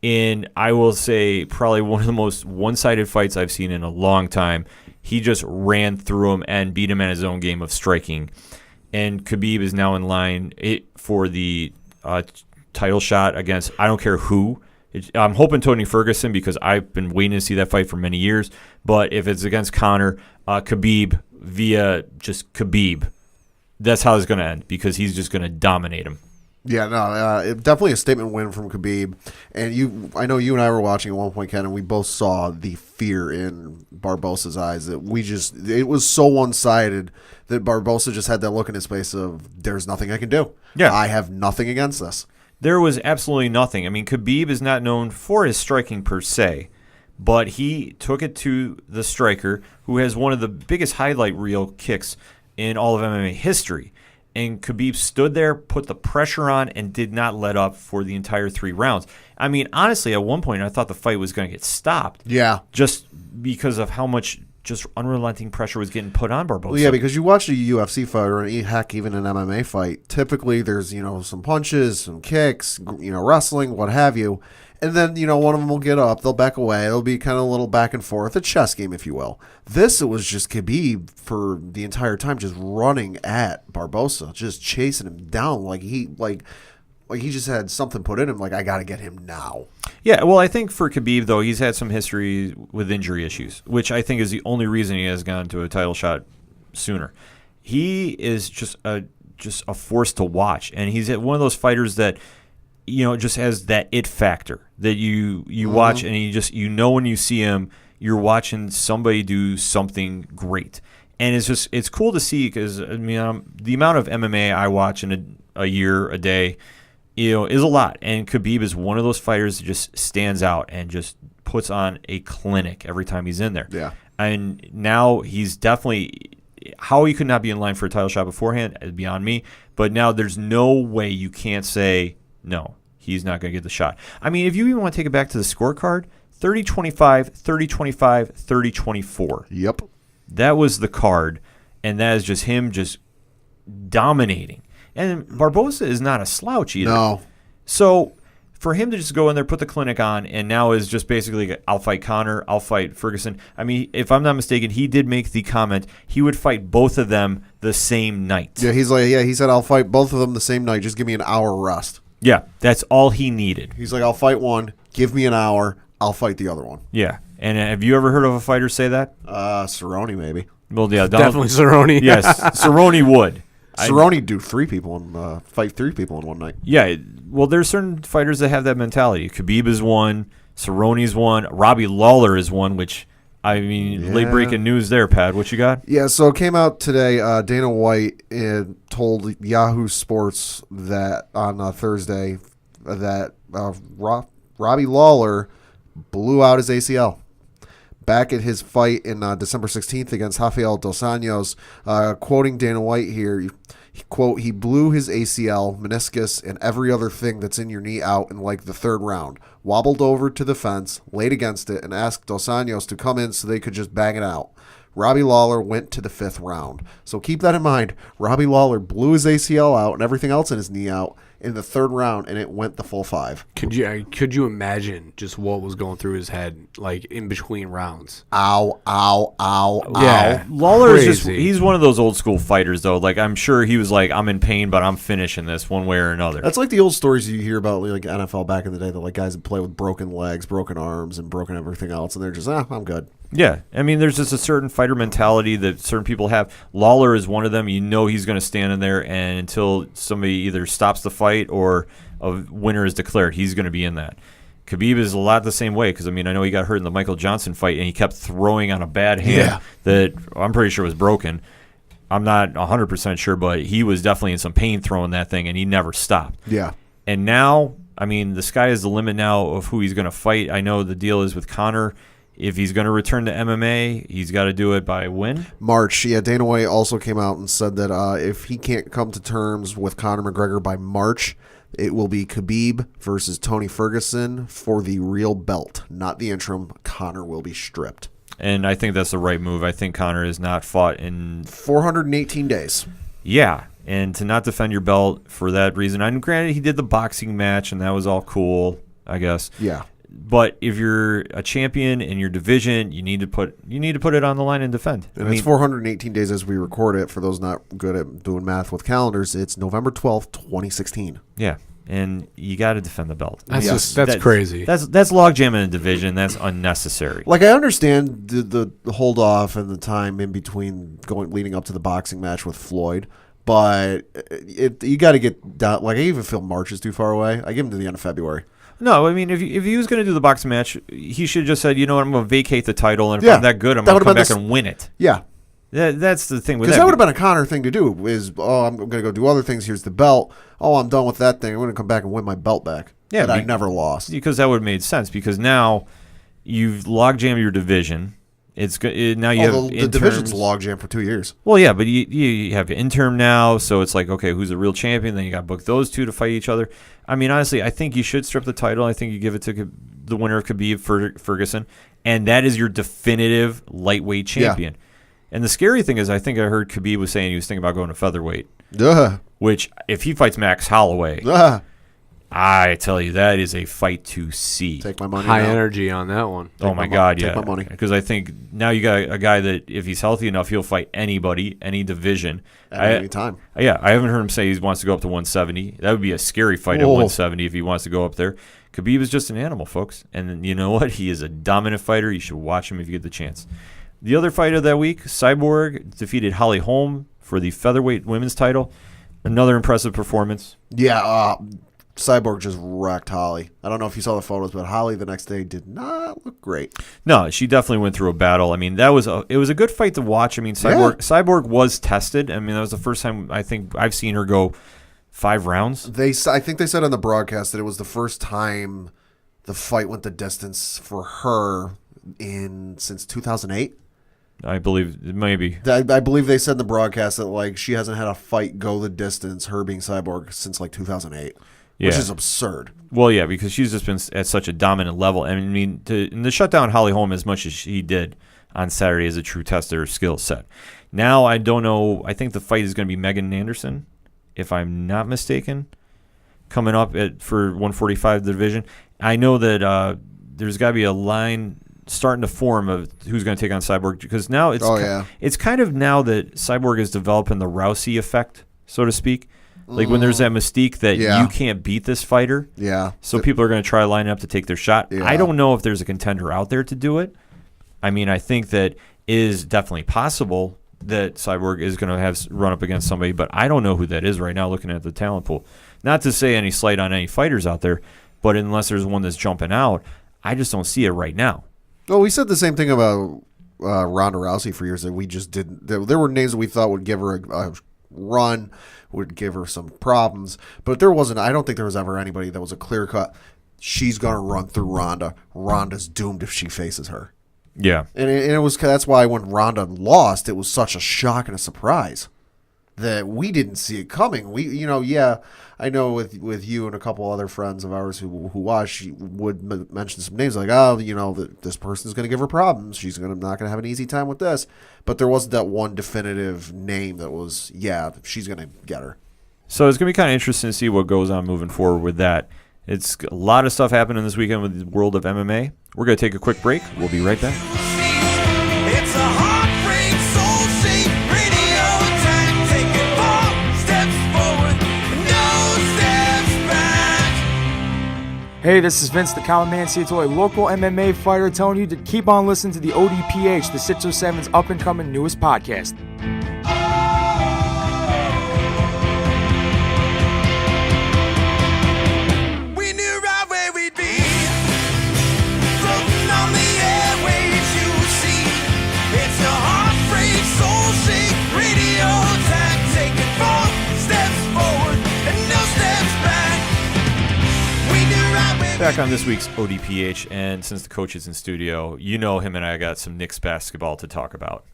in, I will say, probably one of the most one-sided fights I've seen in a long time. He just ran through him and beat him at his own game of striking. And Khabib is now in line for the title shot against, I don't care who. I'm hoping Tony Ferguson because I've been waiting to see that fight for many years. But if it's against Conor, Khabib via just Khabib, that's how it's going to end because he's just going to dominate him. Yeah, no, definitely a statement win from Khabib. And I know you and I were watching at one point, Ken, and we both saw the fear in Barbosa's eyes. That it was so one-sided that Barbosa just had that look in his face of, there's nothing I can do. Yeah. I have nothing against this. There was absolutely nothing. I mean, Khabib is not known for his striking per se, but he took it to the striker who has one of the biggest highlight reel kicks in all of MMA history. And Khabib stood there, put the pressure on, and did not let up for the entire 3 rounds. I mean, honestly, at one point, I thought the fight was going to get stopped. Yeah. Just because of how much just unrelenting pressure was getting put on Barbosa. Well, yeah, because you watch a UFC fight or heck, even an MMA fight, typically there's, some punches, some kicks, wrestling, what have you. And then, one of them will get up, they'll back away. It'll be kind of a little back and forth, a chess game, if you will. It was just Khabib for the entire time just running at Barbosa, just chasing him down like he just had something put in him, like, I got to get him now. Yeah, well, I think for Khabib, though, he's had some history with injury issues, which I think is the only reason he has gone to a title shot sooner. He is just a force to watch, and he's one of those fighters that just has that it factor that you watch, and when you see him, you're watching somebody do something great. And it's cool to see because, the amount of MMA I watch in a year, a day, is a lot. And Khabib is one of those fighters that just stands out and just puts on a clinic every time he's in there. Yeah. And now he's definitely, how he could not be in line for a title shot beforehand is beyond me. But now there's no way you can't say, no, he's not going to get the shot. I mean, if you even want to take it back to the scorecard, 30-25, 30-25, 30-24. Yep. That was the card, and that is just him just dominating. And Barbosa is not a slouch either. No. So for him to just go in there, put the clinic on, and now is just basically, I'll fight Conor, I'll fight Ferguson. I mean, if I'm not mistaken, he did make the comment he would fight both of them the same night. Yeah, he said, I'll fight both of them the same night. Just give me an hour rest. Yeah, that's all he needed. He's like, I'll fight one, give me an hour, I'll fight the other one. Yeah. And have you ever heard of a fighter say that? Cerrone, maybe. Well, yeah, Definitely Cerrone. Yes, Cerrone would. Cerrone do fight 3 people in one night. Yeah, well, there's certain fighters that have that mentality. Khabib is one. Cerrone's one. Robbie Lawler is one, which, I mean, late breaking news there, Pat. What you got? Yeah, so it came out today. Dana White told Yahoo Sports that on Thursday that Robbie Lawler blew out his ACL. Back at his fight in December 16th against Rafael Dos Anjos, quoting Dana White here, quote, he blew his ACL, meniscus, and every other thing that's in your knee out in like the 3rd round. Wobbled over to the fence, laid against it, and asked Dos Anjos to come in so they could just bang it out. Robbie Lawler went to the 5th round. So keep that in mind. Robbie Lawler blew his ACL out and everything else in his knee out in the 3rd round, and it went the full 5. Could you imagine just what was going through his head, like in between rounds? Ow, ow, ow, Yeah, ow. Lawler is just, crazy. he's one of those old school fighters, though. Like, I'm sure he was like, I'm in pain, but I'm finishing this one way or another. That's like the old stories you hear about like NFL back in the day, that like guys that play with broken legs, broken arms, and broken everything else, and they're just, I'm good. Yeah, I mean, there's just a certain fighter mentality that certain people have. Lawler is one of them. You know he's going to stand in there, and until somebody either stops the fight or a winner is declared, he's going to be in that. Khabib is a lot the same way because, I mean, I know he got hurt in the Michael Johnson fight, and he kept throwing on a bad hand that I'm pretty sure was broken. I'm not 100% sure, but he was definitely in some pain throwing that thing, and he never stopped. Yeah. And now, I mean, the sky is the limit now of who he's going to fight. I know the deal is with Conor. If he's going to return to MMA, he's got to do it by when? March. Yeah, Dana White also came out and said that if he can't come to terms with Conor McGregor by March, it will be Khabib versus Tony Ferguson for the real belt, not the interim. Conor will be stripped. And I think that's the right move. I think Conor has not fought in 418 days. Yeah, and to not defend your belt for that reason. And granted, he did the boxing match, and that was all cool, I guess. Yeah. But if you're a champion in your division, you need to put it on the line and defend. And it's 418 days as we record it. For those not good at doing math with calendars, it's November 12th, 2016. Yeah, and you got to defend the belt. That's that's crazy. That's logjam in a division. That's unnecessary. Like, I understand the hold off and the time in between leading up to the boxing match with Floyd, but you got to get down. Like, I even feel March is too far away. I give him to the end of February. No, I mean, if he was going to do the boxing match, he should have just said, you know what, I'm going to vacate the title, and if I'm that good, I'm going to come back and win it. Yeah. That's the thing with Because that. that would have been a Conor thing to do, is, I'm going to go do other things. Here's the belt. Oh, I'm done with that thing. I'm going to come back and win my belt back. Yeah, that I never lost. Because that would have made sense, because now you've logjammed your division. It's good. Now you have the division's logjam for 2 years. Well, yeah, but you have interim now, so it's like, okay, who's the real champion? Then you got to book those two to fight each other. I mean, honestly, I think you should strip the title. I think you give it to the winner of Khabib Ferguson, and that is your definitive lightweight champion. Yeah. And the scary thing is, I think I heard Khabib was saying he was thinking about going to featherweight, which if he fights Max Holloway, I tell you, that is a fight to see. Take my money. High energy on that one. Oh my God, yeah. Take my money. Because I think now you got a guy that, if he's healthy enough, he'll fight anybody, any division, at any time. Yeah, I haven't heard him say he wants to go up to 170. That would be a scary fight at 170 if he wants to go up there. Khabib is just an animal, folks, and you know what? He is a dominant fighter. You should watch him if you get the chance. The other fight of that week, Cyborg defeated Holly Holm for the featherweight women's title. Another impressive performance. Yeah. Cyborg just wrecked Holly. I don't know if you saw the photos, but Holly the next day did not look great. No, she definitely went through a battle. I mean, it was a good fight to watch. I mean, Cyborg was tested. I mean, that was the first time I think I've seen her go 5 rounds. I think they said on the broadcast that it was the first time the fight went the distance for her since 2008. I believe maybe. I believe they said in the broadcast that like she hasn't had a fight go the distance, her being Cyborg, since like 2008. Which is absurd. Well, yeah, because she's just been at such a dominant level. I mean, to shut down Holly Holm as much as she did on Saturday is a true test of her skill set. Now, I don't know. I think the fight is going to be Megan Anderson, if I'm not mistaken, coming up for 145 division. I know that there's got to be a line starting to form of who's going to take on Cyborg, because now it's kind of now that Cyborg is developing the Rousey effect, so to speak. Like when there's that mystique that you can't beat this fighter. Yeah. So people are going to try lining up to take their shot. Yeah. I don't know if there's a contender out there to do it. I mean, I think that is definitely possible that Cyborg is going to have run up against somebody, but I don't know who that is right now looking at the talent pool. Not to say any slight on any fighters out there, but unless there's one that's jumping out, I just don't see it right now. Well, we said the same thing about Ronda Rousey for years, that we just didn't. There were names that we thought would give her a run, would give her some problems, but there wasn't. I don't think there was ever anybody that was a clear cut. She's gonna run through Ronda. Ronda's doomed if she faces her. Yeah, and it was. That's why when Ronda lost, it was such a shock and a surprise that we didn't see it coming. I know with you and a couple other friends of ours who watch, you would mention some names like, this person's going to give her problems. She's not going to have an easy time with this. But there wasn't that one definitive name that was, she's going to get her. So it's going to be kind of interesting to see what goes on moving forward with that. It's a lot of stuff happening this weekend with the world of MMA. We're going to take a quick break. We'll be right back. It's a heartbreak, soul-shaped radio attack. Taking 4 steps forward, no steps back. Hey, this is Vince the Common Man Citoy, local MMA fighter, telling you to keep on listening to the ODPH, the 607's up-and-coming newest podcast. We knew right where we'd be, floating on the airwaves, you see. It's a heartbreak, soul-shaped radio attack. Taking 4 steps forward and no steps back. We knew right where Back on this week's ODPH, and since the coach is in studio, him and I got some Knicks basketball to talk about.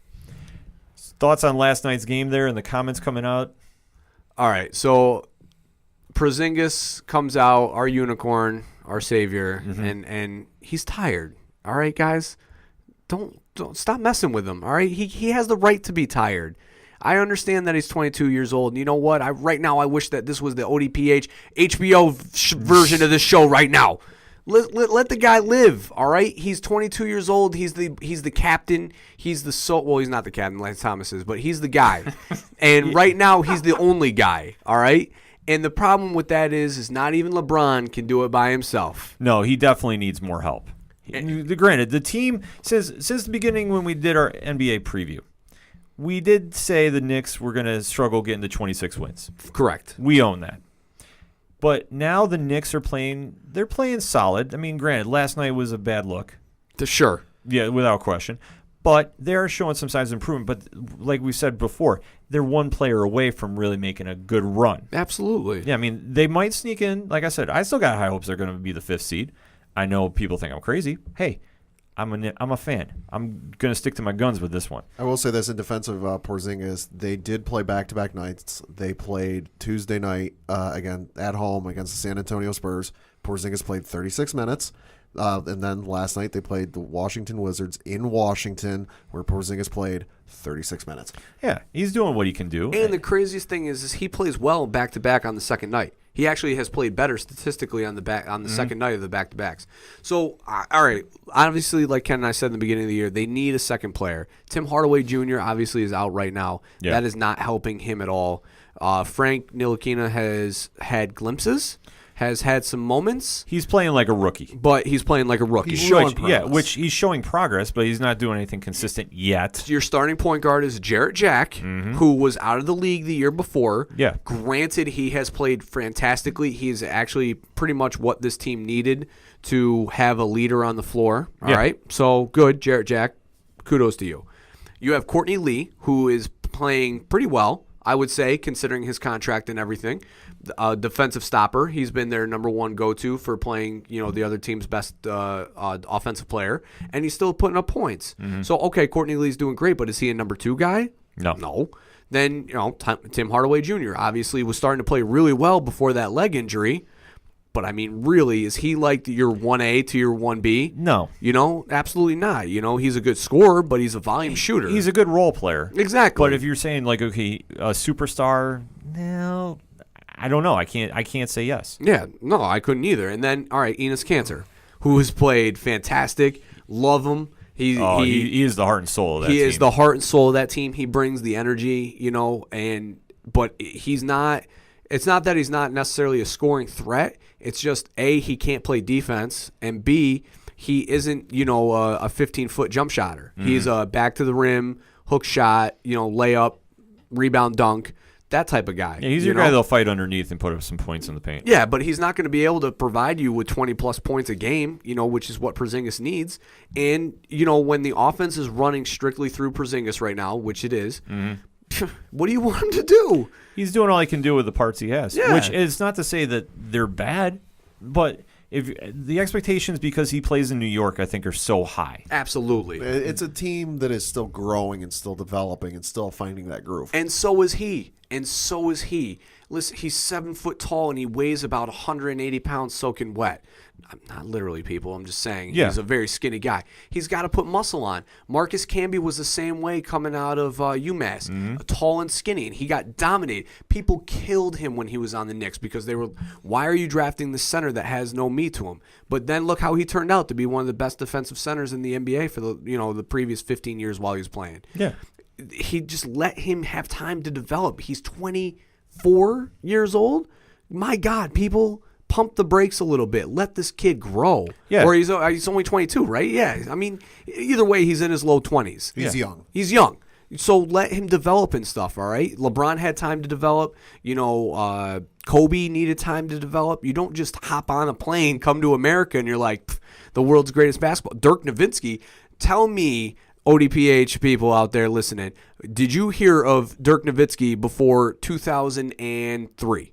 Thoughts on last night's game there and the comments coming out? All right, so Porzingis comes out, our unicorn, our savior, and he's tired. All right, guys, don't stop messing with him. All right, he has the right to be tired. I understand that he's 22 years old. And you know what? Right now I wish that this was the ODPH HBO version of this show right now. Let the guy live, all right? He's 22 years old. He's the captain. He's not the captain, like Thomas is, but he's the guy. And right now he's the only guy, all right? And the problem with that is not even LeBron can do it by himself. No, he definitely needs more help. Granted, the team, since the beginning when we did our NBA preview, we did say the Knicks were going to struggle getting to 26 wins. Correct. We own that. But now the Knicks are playing solid. I mean, granted, last night was a bad look. Sure. Yeah, without question. But they are showing some signs of improvement. But like we said before, they're one player away from really making a good run. Absolutely. Yeah, I mean, they might sneak in. Like I said, I still got high hopes they're going to be the 5th seed. I know people think I'm crazy. Hey, I'm a fan. I'm going to stick to my guns with this one. I will say this in defense of Porzingis, they did play back-to-back nights. They played Tuesday night again at home against the San Antonio Spurs. Porzingis played 36 minutes. And then last night they played the Washington Wizards in Washington, where Porzingis played 36 minutes. Yeah, he's doing what he can do. And the craziest thing is he plays well back-to-back on the second night. He actually has played better statistically on the second night of the back-to-backs. So, all right, obviously, like Ken and I said in the beginning of the year, they need a second player. Tim Hardaway Jr. obviously is out right now. Yeah. That is not helping him at all. Frank Ntilikina has had glimpses, has had some moments. He's playing like a rookie. But he's playing like a rookie. He's showing progress. Which he's showing progress, but he's not doing anything consistent yet. Your starting point guard is Jarrett Jack, who was out of the league the year before. Yeah. Granted, he has played fantastically. He's actually pretty much what this team needed to have a leader on the floor. All right. So, good, Jarrett Jack. Kudos to you. You have Courtney Lee, who is playing pretty well, I would say, considering his contract and everything. Defensive stopper. He's been their number one go-to for playing, the other team's best offensive player, and he's still putting up points. So, okay, Courtney Lee's doing great, but is he a number 2 guy? No. Then, Tim Hardaway Jr. obviously was starting to play really well before that leg injury. But, I mean, really, is he like your 1A to your 1B? No. Absolutely not. He's a good scorer, but he's a volume shooter. He's a good role player. Exactly. But if you're saying, like, okay, a superstar, no, I don't know. I can't say yes. Yeah, no, I couldn't either. And then, all right, Enes Kanter, who has played fantastic. Love him. He is the heart and soul of that team. He is the heart and soul of that team. He brings the energy, but he's not – it's not that he's not necessarily a scoring threat. It's just, A, he can't play defense, and B, he isn't, a 15-foot jump shotter. He's a back to the rim, hook shot, layup, rebound, dunk, that type of guy. Yeah, he's your guy that'll fight underneath and put up some points in the paint. Yeah, but he's not going to be able to provide you with 20-plus points a game, which is what Porzingis needs. And, when the offense is running strictly through Porzingis right now, which it is, what do you want him to do? He's doing all he can do with the parts he has, Yeah. which is not to say that they're bad, but if the expectations because he plays in New York, I think, are so high. Absolutely. It's a team that is still growing and still developing and still finding that groove. And so is he. Listen, he's 7 foot tall and he weighs about 180 pounds soaking wet. Not literally, people. I'm just saying Yeah. he's a very skinny guy. He's got to put muscle on. Marcus Camby was the same way coming out of UMass, tall and skinny, and he got dominated. People killed him when he was on the Knicks because they were, why are you drafting the center that has no meat to him? But then look how he turned out to be one of the best defensive centers in the NBA for the previous 15 years while he was playing. Yeah. He just let him have time to develop. He's 24 years old. My God, people, pump the brakes a little bit. Let this kid grow. Yeah. Or he's only 22, right? Yeah. I mean, either way, he's in his low 20s. He's young. He's young. So let him develop and stuff, all right? LeBron had time to develop. Kobe needed time to develop. You don't just hop on a plane, come to America, and you're like, the world's greatest basketball. Dirk Nowitzki, tell me, ODPH people out there listening, did you hear of Dirk Nowitzki before 2003?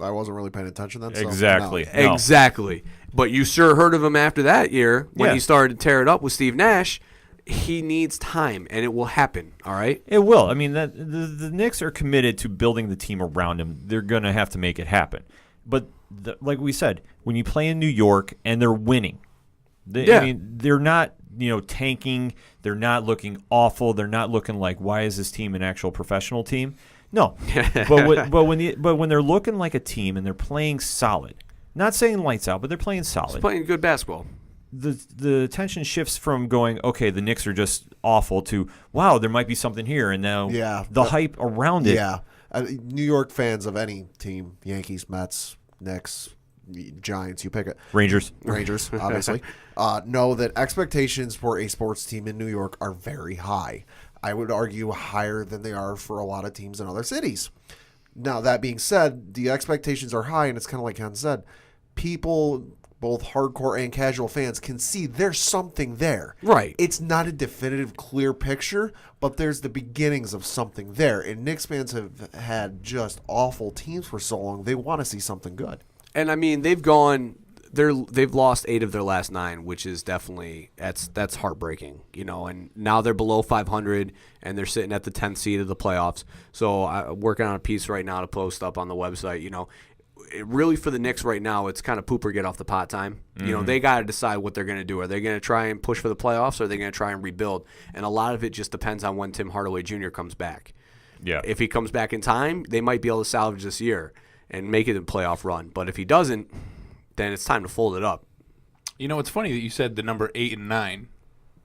I wasn't really paying attention then. So Exactly. no. No. Exactly. But you sure heard of him after that year when Yeah. he started to tear it up with Steve Nash. He needs time, and it will happen, all right? It will. I mean, the Knicks are committed to building the team around him. They're going to have to make it happen. But like we said, when you play in New York and they're winning, Yeah. I mean, they're not tanking. They're not looking awful. They're not looking like, why is this team an actual professional team? No. but when they're looking like a team and they're playing solid, not saying lights out, but they're playing solid. He's playing good basketball. The tension shifts from going, okay, the Knicks are just awful, to, wow, there might be something here, and now the hype around it. Yeah. New York fans of any team, Yankees, Mets, Knicks, Giants, you pick it. Rangers, obviously, know that expectations for a sports team in New York are very high. I would argue higher than they are for a lot of teams in other cities. Now, that being said, the expectations are high, and it's kind of like Ken said. People, both hardcore and casual fans, can see there's something there. Right. It's not a definitive, clear picture, but there's the beginnings of something there. And Knicks fans have had just awful teams for so long. They want to see something good. And I mean, they've lost 8 of their last 9, which is definitely that's heartbreaking, And now they're below 500, and they're sitting at the 10th seed of the playoffs. So I'm working on a piece right now to post up on the website. Really for the Knicks right now, it's kind of poop or get off the pot time. They got to decide what they're going to do. Are they going to try and push for the playoffs, or are they going to try and rebuild? And a lot of it just depends on when Tim Hardaway Jr. comes back. Yeah. If he comes back in time, they might be able to salvage this year and make it a playoff run. But if he doesn't, then it's time to fold it up. It's funny that you said the number 8 and 9.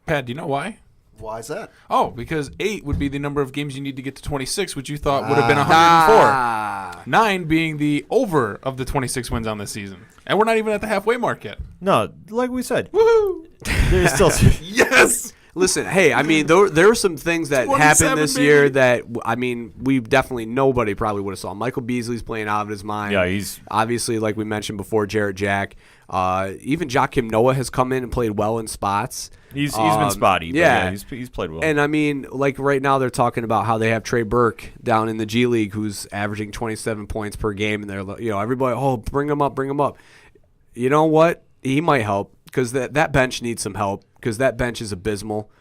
Pat, do you know why? Why is that? Oh, because 8 would be the number of games you need to get to 26, which you thought would have been 104. 9 being the over of the 26 wins on this season. And we're not even at the halfway mark yet. No, like we said, Woohoo! there's still Yes! Listen, hey, I mean, there are some things that happened this year that, I mean, nobody probably would have saw. Michael Beasley's playing out of his mind. Yeah, he's obviously, like we mentioned before, Jarrett Jack. Even Joakim Noah has come in and played well in spots. He's been spotty. But yeah. He's played well. And I mean, like right now, they're talking about how they have Trey Burke down in the G League, who's averaging 27 points per game, and they're everybody, bring him up. You know what? He might help because that bench needs some help because that bench is abysmal.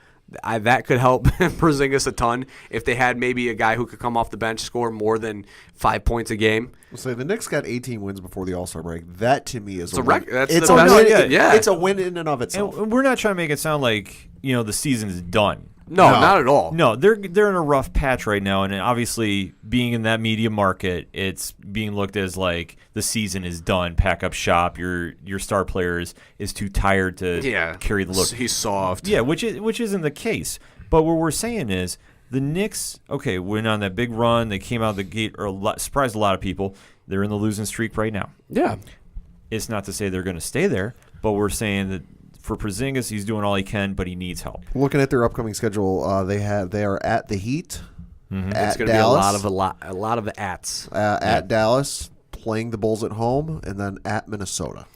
That could help Porzingis a ton if they had maybe a guy who could come off the bench, score more than 5 points a game. So the Knicks got 18 wins before the All-Star break. That to me is a record. That's it's the a best. win. Yeah. It's a win in and of itself. and we're not trying to make it sound like the season is done. No, not at all. No, they're in a rough patch right now, and obviously being in that media market, it's being looked as like the season is done. Pack up shop. Your star player is too tired to carry the look. He's soft. Yeah, which isn't the case. But what we're saying is the Knicks, went on that big run. They came out of the gate, surprised a lot of people. They're in the losing streak right now. Yeah. It's not to say they're going to stay there, but we're saying that for Porzingis, he's doing all he can, but he needs help. Looking at their upcoming schedule, they are at the Heat, It's at going to be Dallas, a lot of ats. at Dallas, playing the Bulls at home, and then at Minnesota.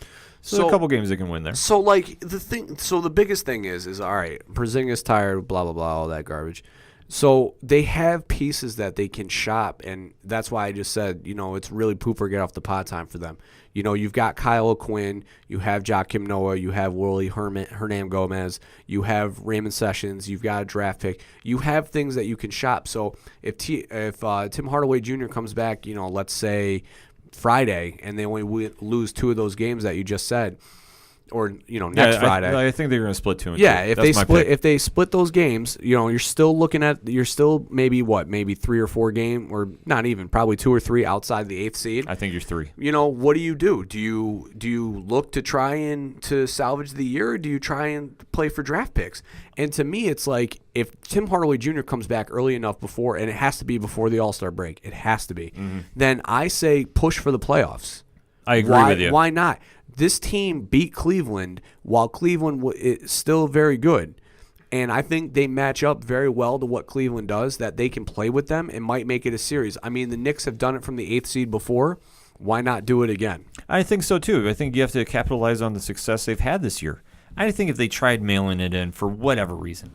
So a couple games they can win there. So like the biggest thing is all right, Porzingis tired, blah blah blah, all that garbage. So they have pieces that they can shop, and that's why I just said, it's really poop or get off the pot time for them. You've got Kyle O'Quinn, you have Joakim Noah, you have Willie Hernan Gomez, you have Raymond Sessions, you've got a draft pick. You have things that you can shop. So if Tim Hardaway Jr. comes back, let's say Friday, and they only lose 2 of those games that you just said, or next Friday. I think they're going to split 2 and 2. Yeah, if That's they split those games, you're still looking at maybe 3 or 4 game, or not even, probably 2 or 3 outside the 8th seed. I think you're 3. What do you do? Do you look to try and to salvage the year, or do you try and play for draft picks? And to me, it's like if Tim Hardaway Jr. comes back early enough before, and it has to be before the All-Star break, it has to be. Then I say push for the playoffs. I agree with you. Why not? This team beat Cleveland while Cleveland is still very good. And I think they match up very well to what Cleveland does, that they can play with them and might make it a series. I mean, the Knicks have done it from the 8th seed before. Why not do it again? I think so, too. I think you have to capitalize on the success they've had this year. I think if they tried mailing it in for whatever reason,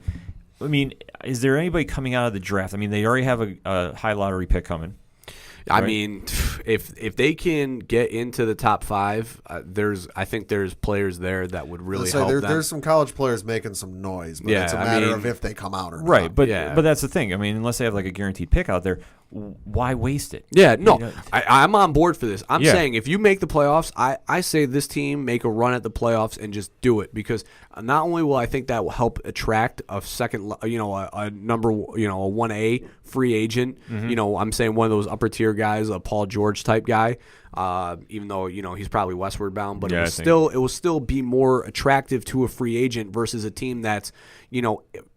I mean, is there anybody coming out of the draft? I mean, they already have a high lottery pick coming. I Right. mean, if they can get into the top 5, I think there's players there that would really help them. There's some college players making some noise, but it's a matter of if they come out or not. Right, but Yeah. but that's the thing. I mean, unless they have like a guaranteed pick out there, why waste it? Yeah, no, I'm on board for this. I'm Yeah. saying if you make the playoffs, I say this team make a run at the playoffs and just do it, because not only will I think that will help attract a second, a number, a 1A free agent. I'm saying one of those upper tier guys, a Paul George type guy. Even though he's probably westward bound, but Yeah, it will still be more attractive to a free agent versus a team that's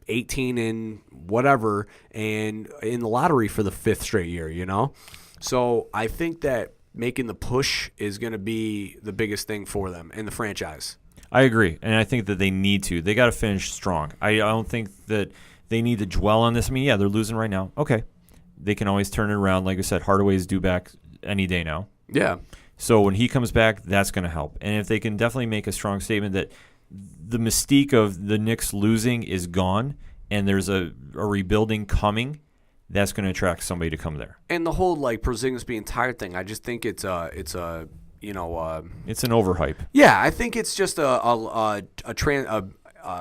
18 and whatever and in the lottery for the 5th straight year. So I think that making the push is going to be the biggest thing for them in the franchise. I agree, and I think that they need to. They got to finish strong. I don't think that they need to dwell on this. I mean, yeah, they're losing right now. Okay, they can always turn it around. Like I said, Hardaway's due back any day now. Yeah. So when he comes back, that's going to help. And if they can definitely make a strong statement that the mystique of the Knicks losing is gone and there's a rebuilding coming, that's going to attract somebody to come there. And the whole Porzingis being tired thing, I just think it's an overhype. Yeah, I think it's just a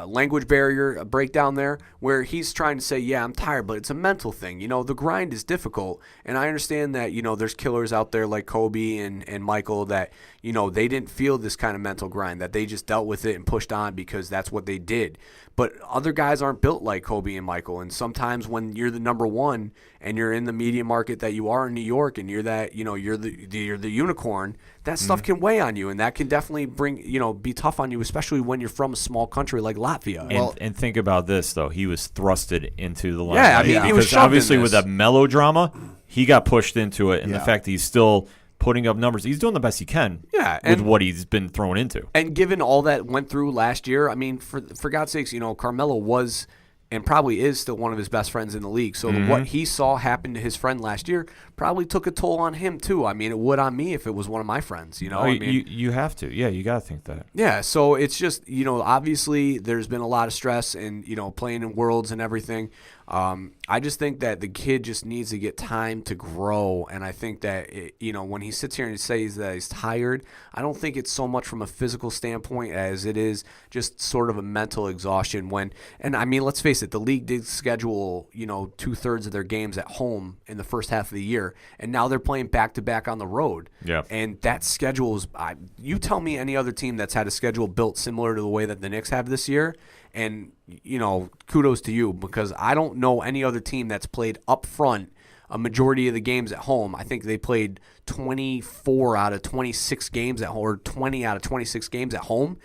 language barrier, a breakdown there, where he's trying to say, yeah, I'm tired, but it's a mental thing. The grind is difficult, and I understand that, there's killers out there like Kobe and Michael that, they didn't feel this kind of mental grind, that they just dealt with it and pushed on because that's what they did. But other guys aren't built like Kobe and Michael, and sometimes when you're the number one and you're in the media market that you are in New York, and you're that, you're the unicorn, that stuff can weigh on you, and that can definitely be tough on you, especially when you're from a small country like Latvia. And think about this, though. He was thrusted into the line. Yeah, I mean, he was because shoved in obviously this. with that melodrama, he got pushed into it, and the Yeah. fact that he's still putting up numbers, he's doing the best he can with what he's been thrown into. And given all that went through last year, I mean, for God's sakes, Carmelo was and probably is still one of his best friends in the league. So what he saw happen to his friend last year probably took a toll on him too. I mean, it would on me if it was one of my friends. You have to. Yeah, you got to think that. Yeah, so it's just, obviously there's been a lot of stress and, playing in Worlds and everything. I just think that the kid just needs to get time to grow. And I think that, when he sits here and says that he's tired, I don't think it's so much from a physical standpoint as it is just sort of a mental exhaustion and I mean, let's face it, the league did schedule, 2/3 of their games at home in the first half of the year. And now they're playing back-to-back on the road. Yeah. And that schedule is, you tell me any other team that's had a schedule built similar to the way that the Knicks have this year, and, kudos to you, because I don't know any other team that's played up front a majority of the games at home. I think they played 24 out of 26 games at home, or 20 out of 26 games at home.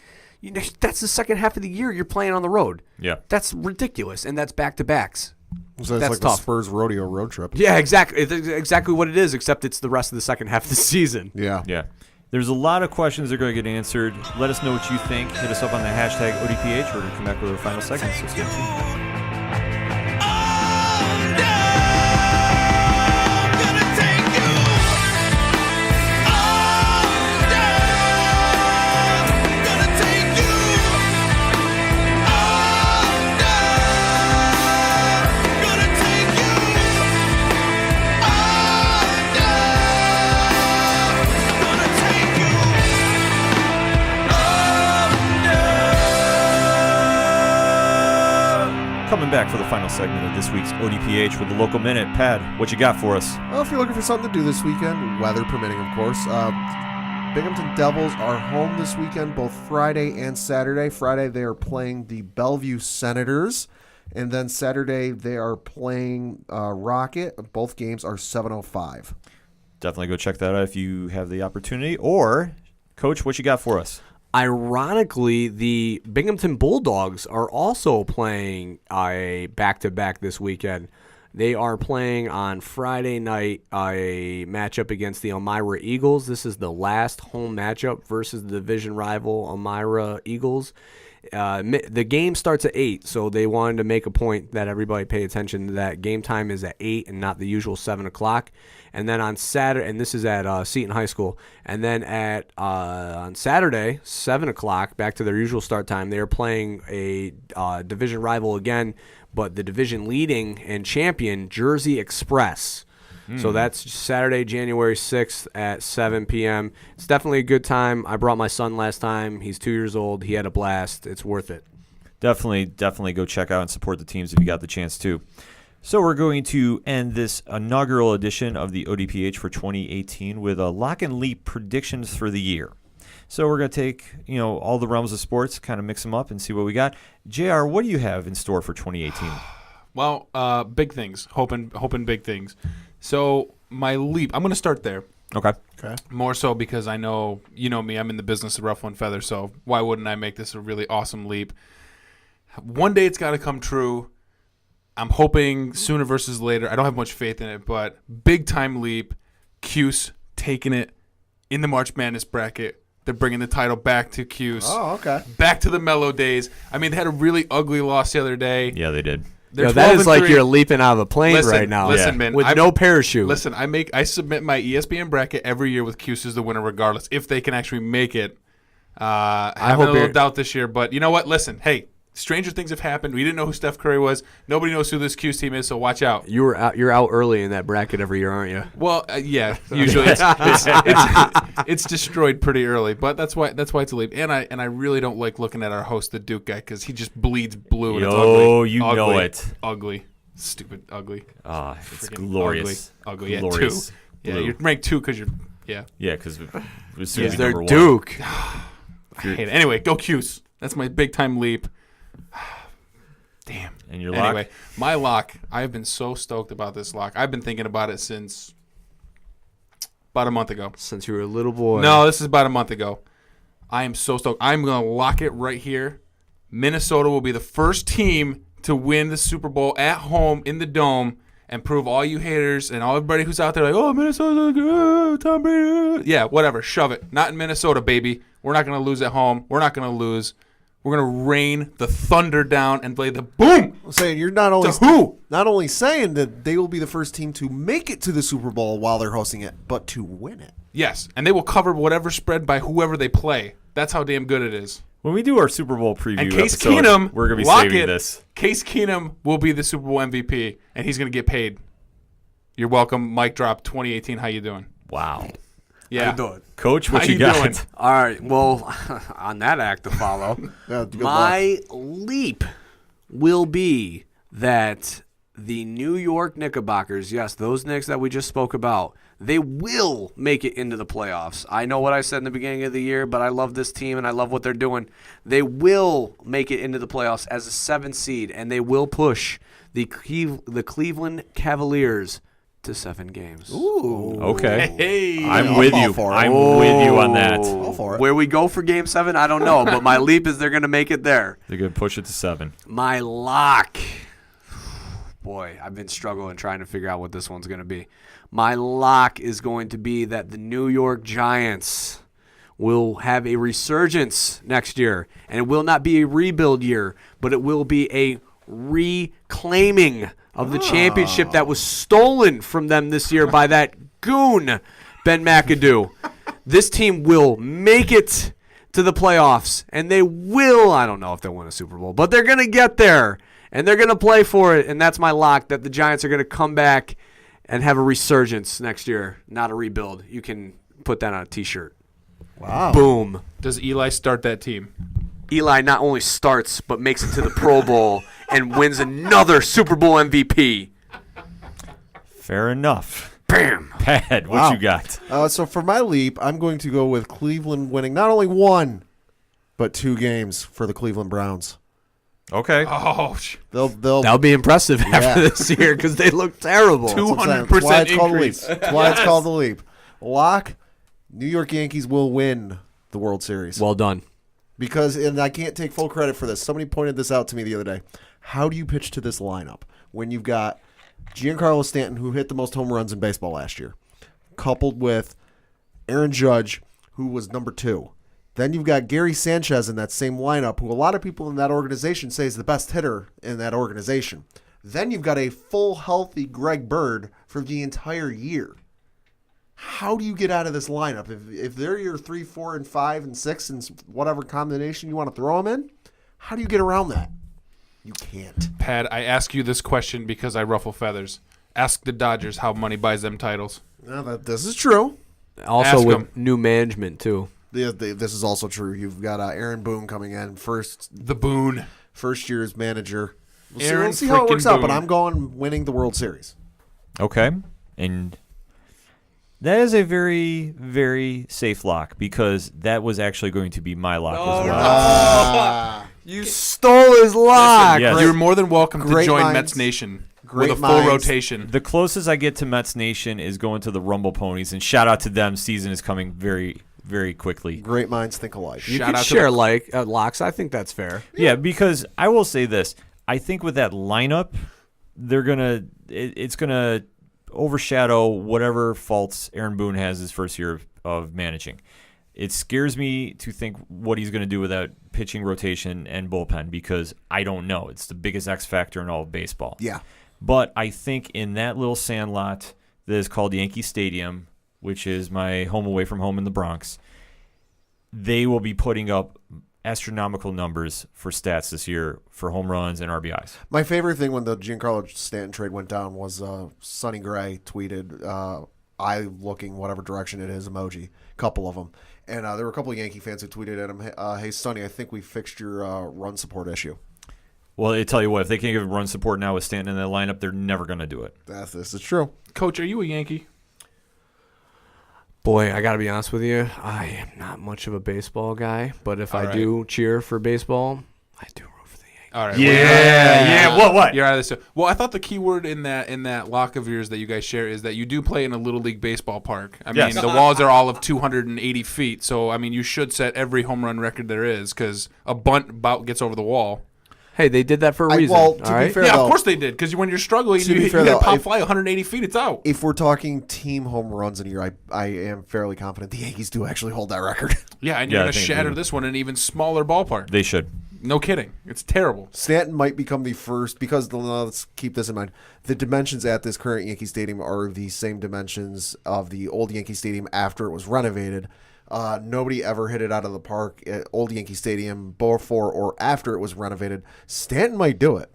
That's the second half of the year you're playing on the road. Yeah. That's ridiculous, and that's back-to-backs. So it's That's like tough. the Spurs rodeo road trip. Yeah, exactly. It's exactly what it is, except it's the rest of the second half of the season. Yeah. Yeah. There's a lot of questions that are going to get answered. Let us know what you think. Hit us up on the hashtag ODPH. We're going to come back with our final segment. So stay tuned. Coming back for the final segment of this week's ODPH with the Local Minute. Pad, what you got for us? Well, if you're looking for something to do this weekend, weather permitting, of course, Binghamton Devils are home this weekend, both Friday and Saturday. Friday, they are playing the Bellevue Senators, and then Saturday, they are playing Rocket. Both games are 7:05. Definitely go check that out if you have the opportunity. Or, Coach, what you got for us? Ironically, the Binghamton Bulldogs are also playing a back-to-back this weekend. They are playing on Friday night a matchup against the Elmira Eagles. This is the last home matchup versus the division rival Elmira Eagles. The game starts at 8, so they wanted to make a point that everybody pay attention to that. Game time is at 8 and not the usual 7 o'clock. And then on Saturday, and this is at Seton High School, and then on Saturday, 7 o'clock, back to their usual start time, they are playing a division rival again, but the division leading and champion, Jersey Express. So that's Saturday, January 6th at 7 p.m. It's definitely a good time. I brought my son last time. He's 2 years old. He had a blast. It's worth it. Definitely go check out and support the teams if you got the chance to. So we're going to end this inaugural edition of the ODPH for 2018 with a lock and leap predictions for the year. So we're going to take, all the realms of sports, kind of mix them up and see what we got. JR, what do you have in store for 2018? Well, big things. Hoping big things. So my leap, I'm going to start there. Okay. More so because I know, me, I'm in the business of ruffle and feather, so why wouldn't I make this a really awesome leap? One day it's got to come true. I'm hoping sooner versus later. I don't have much faith in it, but big time leap. Cuse taking it in the March Madness bracket. They're bringing the title back to Cuse. Oh, okay. Back to the mellow days. I mean, they had a really ugly loss the other day. Yeah, they did. That is like you're leaping out of a plane right now. Listen, man. With no parachute. Listen, I submit my ESPN bracket every year with Cuse as the winner regardless, if they can actually make it. I have a little doubt this year, but you know what? Listen, hey, stranger things have happened. We didn't know who Steph Curry was. Nobody knows who this Cuse team is, so watch out. You're out early in that bracket every year, aren't you? Well, yeah, usually it's destroyed pretty early, but that's why it's a leap. And I really don't like looking at our host, the Duke guy, because he just bleeds blue. And it's ugly. You know it. Ugly, stupid, ugly. It's glorious. Ugly. Yeah, glorious 2. Yeah, you're ranked 2 because you're because they're Duke. I hate it. Anyway, go Cuse. That's my big time leap. Damn. And your lock? Anyway, my lock, I've been so stoked about this lock. I've been thinking about it since about a month ago. Since you were a little boy. No, this is about a month ago. I am so stoked. I'm going to lock it right here. Minnesota will be the first team to win the Super Bowl at home in the Dome and prove all you haters and all everybody who's out there like, oh, Minnesota's good, Tom Brady. Yeah, whatever. Shove it. Not in Minnesota, baby. We're not going to lose at home. We're not going to lose. We're going to rain the thunder down and play the boom. I'm saying you're not only saying that they will be the first team to make it to the Super Bowl while they're hosting it, but to win it. Yes, and they will cover whatever spread by whoever they play. That's how damn good it is. When we do our Super Bowl preview and Case episode, Keenum, we're going to be saving this. Case Keenum will be the Super Bowl MVP, and he's going to get paid. You're welcome. Mic drop 2018. How you doing? Wow. Yeah. How you doing? Coach, what How you got? doing? All right. Well, on that act to follow, my leap will be that the New York Knickerbockers, yes, those Knicks that we just spoke about, they will make it into the playoffs. I know what I said in the beginning of the year, but I love this team and I love what they're doing. They will make it into the playoffs as a 7th seed, and they will push the Cleveland Cavaliers to 7 games. Ooh. Okay. Hey. I'm with you. I'm with you on that. All for it. Where we go for Game 7, I don't know, but my leap is they're going to make it there. They're going to push it to 7. My lock. Boy, I've been struggling trying to figure out what this one's going to be. My lock is going to be that the New York Giants will have a resurgence next year. And it will not be a rebuild year, but it will be a reclaiming of the championship that was stolen from them this year by that goon, Ben McAdoo. This team will make it to the playoffs, and they will, I don't know if they'll win a Super Bowl, but they're going to get there, and they're going to play for it, and that's my lock, that the Giants are going to come back and have a resurgence next year, not a rebuild. You can put that on a T-shirt. Wow. Boom. Does Eli start that team? Eli not only starts, but makes it to the Pro Bowl and wins another Super Bowl MVP. Fair enough. Bam. Pat, what you got? So for my leap, I'm going to go with Cleveland winning not only 1, but 2 games for the Cleveland Browns. Okay. Oh, That'll be impressive after this year because they look terrible. 200% increase. That's why it's called the leap. Lock, New York Yankees will win the World Series. Well done. Because, and I can't take full credit for this, somebody pointed this out to me the other day. How do you pitch to this lineup when you've got Giancarlo Stanton, who hit the most home runs in baseball last year, coupled with Aaron Judge, who was number 2. Then you've got Gary Sanchez in that same lineup, who a lot of people in that organization say is the best hitter in that organization. Then you've got a full, healthy Greg Bird for the entire year. How do you get out of this lineup? If they're your 3, 4, and 5, and 6, and whatever combination you want to throw them in, how do you get around that? You can't. Pat, I ask you this question because I ruffle feathers. Ask the Dodgers how money buys them titles. This is true. Also Ask with 'em. new management, too. This is also true. You've got Aaron Boone coming in, first year's manager. We'll see how it works out, but I'm going winning the World Series. Okay. And that is a very, very safe lock because that was actually going to be my lock as well. You stole his lock. Yes. You're more than welcome to Great join minds. Mets Nation Great with a full minds. rotation. The closest I get to Mets Nation is going to the Rumble Ponies, and shout out to them. Season is coming very, very quickly. Great minds think alike. You Shout could out to share the- locks. I think that's fair. Yeah, because I will say this. I think with that lineup, it's gonna overshadow whatever faults Aaron Boone has his first year of managing. It scares me to think what he's going to do with that pitching rotation and bullpen because I don't know. It's the biggest X factor in all of baseball. Yeah. But I think in that little sandlot that is called Yankee Stadium, which is my home away from home in the Bronx, they will be putting up astronomical numbers for stats this year for home runs and RBIs. My favorite thing when the Giancarlo Stanton trade went down was Sonny Gray tweeted, eye looking whatever direction it is emoji, couple of them. And there were a couple of Yankee fans who tweeted at him, hey, Sonny, I think we fixed your run support issue. Well, I tell you what, if they can't give run support now with Stanton in the lineup, they're never going to do it. This is true. Coach, are you a Yankee? Boy, I got to be honest with you. I am not much of a baseball guy, but if I right. do cheer for baseball, I do root for the Yankees. All right. Yeah. What? You're out of this. Well, I thought the key word in that lock of yours that you guys share is that you do play in a little league baseball park. I Yes. mean, the walls are all of 280 feet, so I mean, you should set every home run record there is because a bunt about gets over the wall. Hey, they did that for a reason. Well, to all be right? fair, Yeah, though, of course they did. Because when you're struggling, To be you fair, get a though, pop if- fly 180 feet, it's out. if we're talking team home runs in a year, I am fairly confident the Yankees do actually hold that record. Yeah, and you're Yeah, I going to think they shatter do. this one in an even smaller ballpark. They should. No kidding. It's terrible. Stanton might become the first because let's keep this in mind. The dimensions at this current Yankee Stadium are the same dimensions of the old Yankee Stadium after it was renovated. Nobody ever hit it out of the park at old Yankee Stadium before or after it was renovated. Stanton might do it.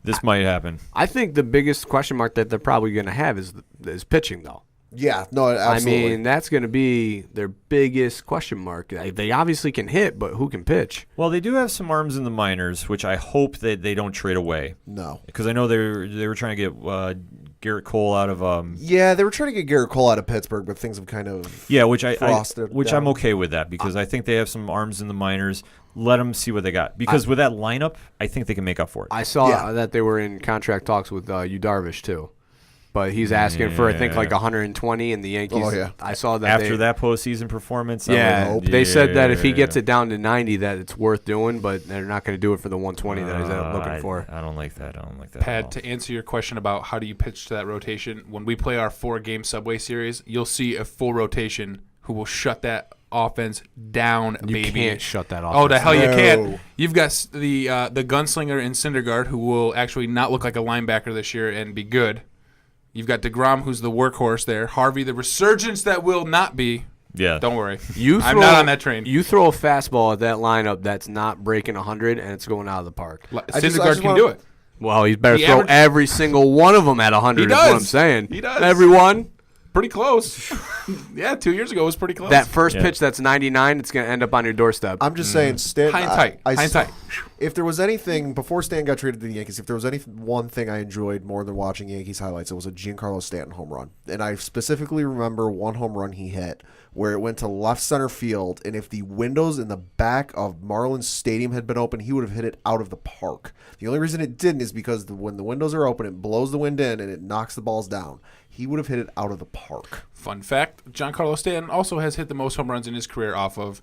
This might happen. I think the biggest question mark that they're probably going to have is pitching, though. Yeah, no, absolutely. I mean, that's going to be their biggest question mark. They obviously can hit, but who can pitch? Well, they do have some arms in the minors, which I hope that they don't trade away. No. Because I know they were trying to get Garrett Cole out of Yeah, they were trying to get Garrett Cole out of Pittsburgh, but things have kind of frosted down. I'm okay with that because I think they have some arms in the minors. Let them see what they got because with that lineup, I think they can make up for it. I saw Yeah. that they were in contract talks with Yu Darvish, too. But he's asking for, I think, like 120, and the Yankees. Oh, yeah. I saw that After that postseason performance, they said that if he gets it down to 90, that it's worth doing, but they're not going to do it for the 120 that he's looking for. I don't like that. Pat, to answer your question about how do you pitch to that rotation, when we play our 4-game Subway Series, you'll see a full rotation who will shut that offense down, You baby. can't shut that off. Oh, the hell you No. can't. You've got the gunslinger in Syndergaard, who will actually not look like a linebacker this year and be good. You've got DeGrom, who's the workhorse there. Harvey, the resurgence that will not be. Yeah. Don't worry. I'm I'm not on that train. You throw a fastball at that lineup that's not breaking 100, and it's going out of the park. Syndergaard can do it. Well, he better The throw average- every single one of them at 100. He Is what I'm does. saying. He does. Everyone. Pretty close. Yeah, 2 years ago it was pretty close. That first Yeah. pitch that's 99, it's going to end up on your doorstep. I'm just saying, Stan. Hindsight. If there was anything before Stan got traded to the Yankees, if there was one thing I enjoyed more than watching Yankees highlights, it was a Giancarlo Stanton home run. And I specifically remember one home run he hit where it went to left center field, and if the windows in the back of Marlins Stadium had been open, he would have hit it out of the park. The only reason it didn't is because when the windows are open, it blows the wind in and it knocks the balls down. He would have hit it out of the park. Fun fact, Giancarlo Stanton also has hit the most home runs in his career off of,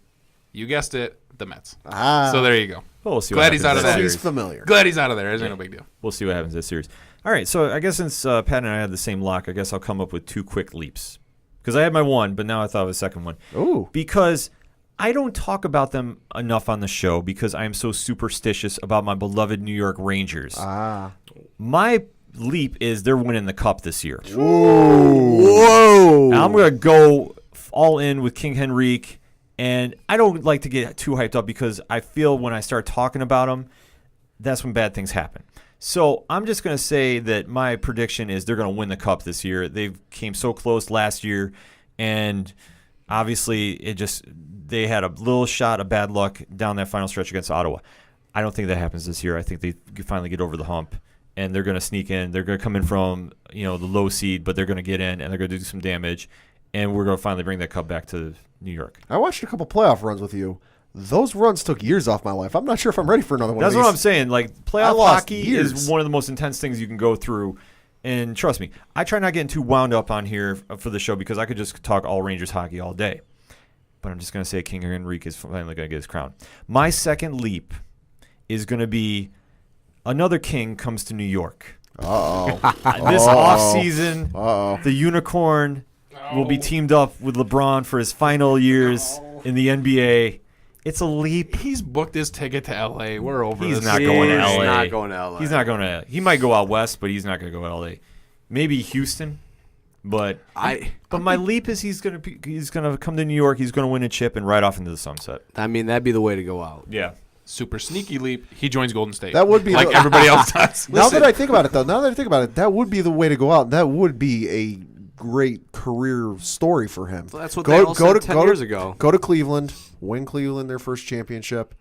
you guessed it, the Mets. So there you go. Well, we'll see Glad what he's happens out of this that. He's series. familiar. Glad he's out of there. It's no big deal. We'll see what happens this series. All right, so I guess since Pat and I had the same lock, I guess I'll come up with two quick leaps. Because I had my one, but now I thought of a second one. Ooh. Because I don't talk about them enough on the show because I am so superstitious about my beloved New York Rangers. My leap is they're winning the Cup this year. Whoa. Now, I'm going to go all in with King Henrique, and I don't like to get too hyped up because I feel when I start talking about them, that's when bad things happen. So I'm just going to say that my prediction is they're going to win the Cup this year. They came so close last year, and obviously they had a little shot of bad luck down that final stretch against Ottawa. I don't think that happens this year. I think they finally get over the hump, and they're going to sneak in. They're going to come in from the low seed, but they're going to get in, and they're going to do some damage, and we're going to finally bring that Cup back to New York. I watched a couple playoff runs with you. Those runs took years off my life. I'm not sure if I'm ready for another one. That's of these. what I'm saying. Like, I playoff lost hockey years. is one of the most intense things you can go through. And trust me, I try not getting too wound up on here for the show because I could just talk all Rangers hockey all day. But I'm just going to say King Henrique is finally going to get his crown. My second leap is going to be another king comes to New York. Uh-oh. This offseason, Uh-oh. the Unicorn will be teamed up with LeBron for his final years in the NBA. It's a leap. He's booked his ticket to L.A. We're over He's this. not going to He's LA. not going to LA. He's not going to. He might go out west, but he's not going to go to LA. Maybe Houston, but my leap is he's going to come to New York. He's going to win a chip and ride off into the sunset. I mean, that'd be the way to go out. Yeah. Super sneaky leap. He joins Golden State. That would be like the- everybody else does. Now that I think about it, that would be the way to go out. That would be a great career story for him. Well, that's what they all said 10 years ago. Go to Cleveland, win Cleveland their first championship.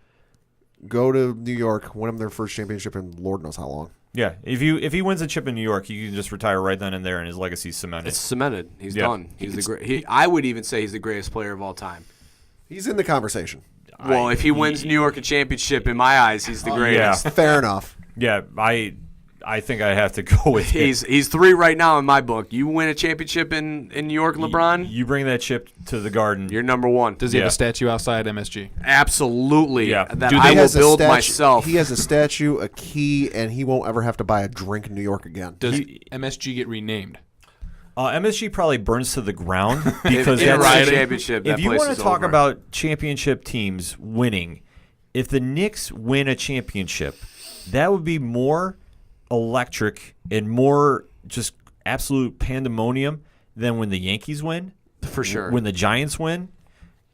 Go to New York, win them their first championship in Lord knows how long. Yeah. If he wins a chip in New York, he can just retire right then and there, and his legacy's cemented. It's cemented. He's Yeah. done. He's the great. I would even say he's the greatest player of all time. He's in the conversation. Well, if he wins New York a championship, in my eyes, he's the greatest. Fair enough. Yeah. I think I have to go with it. He's 3 right now in my book. You win a championship in New York, LeBron, You bring that chip to the Garden. you're number 1. Does he have Yeah. a statue outside MSG? Absolutely. Yeah. That Dude, I He will has a build statue- myself. He has a statue, a key, and he won't ever have to buy a drink in New York again. Does MSG get renamed? MSG probably burns to the ground because If that's right championship. If that you place want is to talk over. about championship teams winning, if the Knicks win a championship, that would be more electric and more just absolute pandemonium than when the Yankees win, for sure. when the Giants win,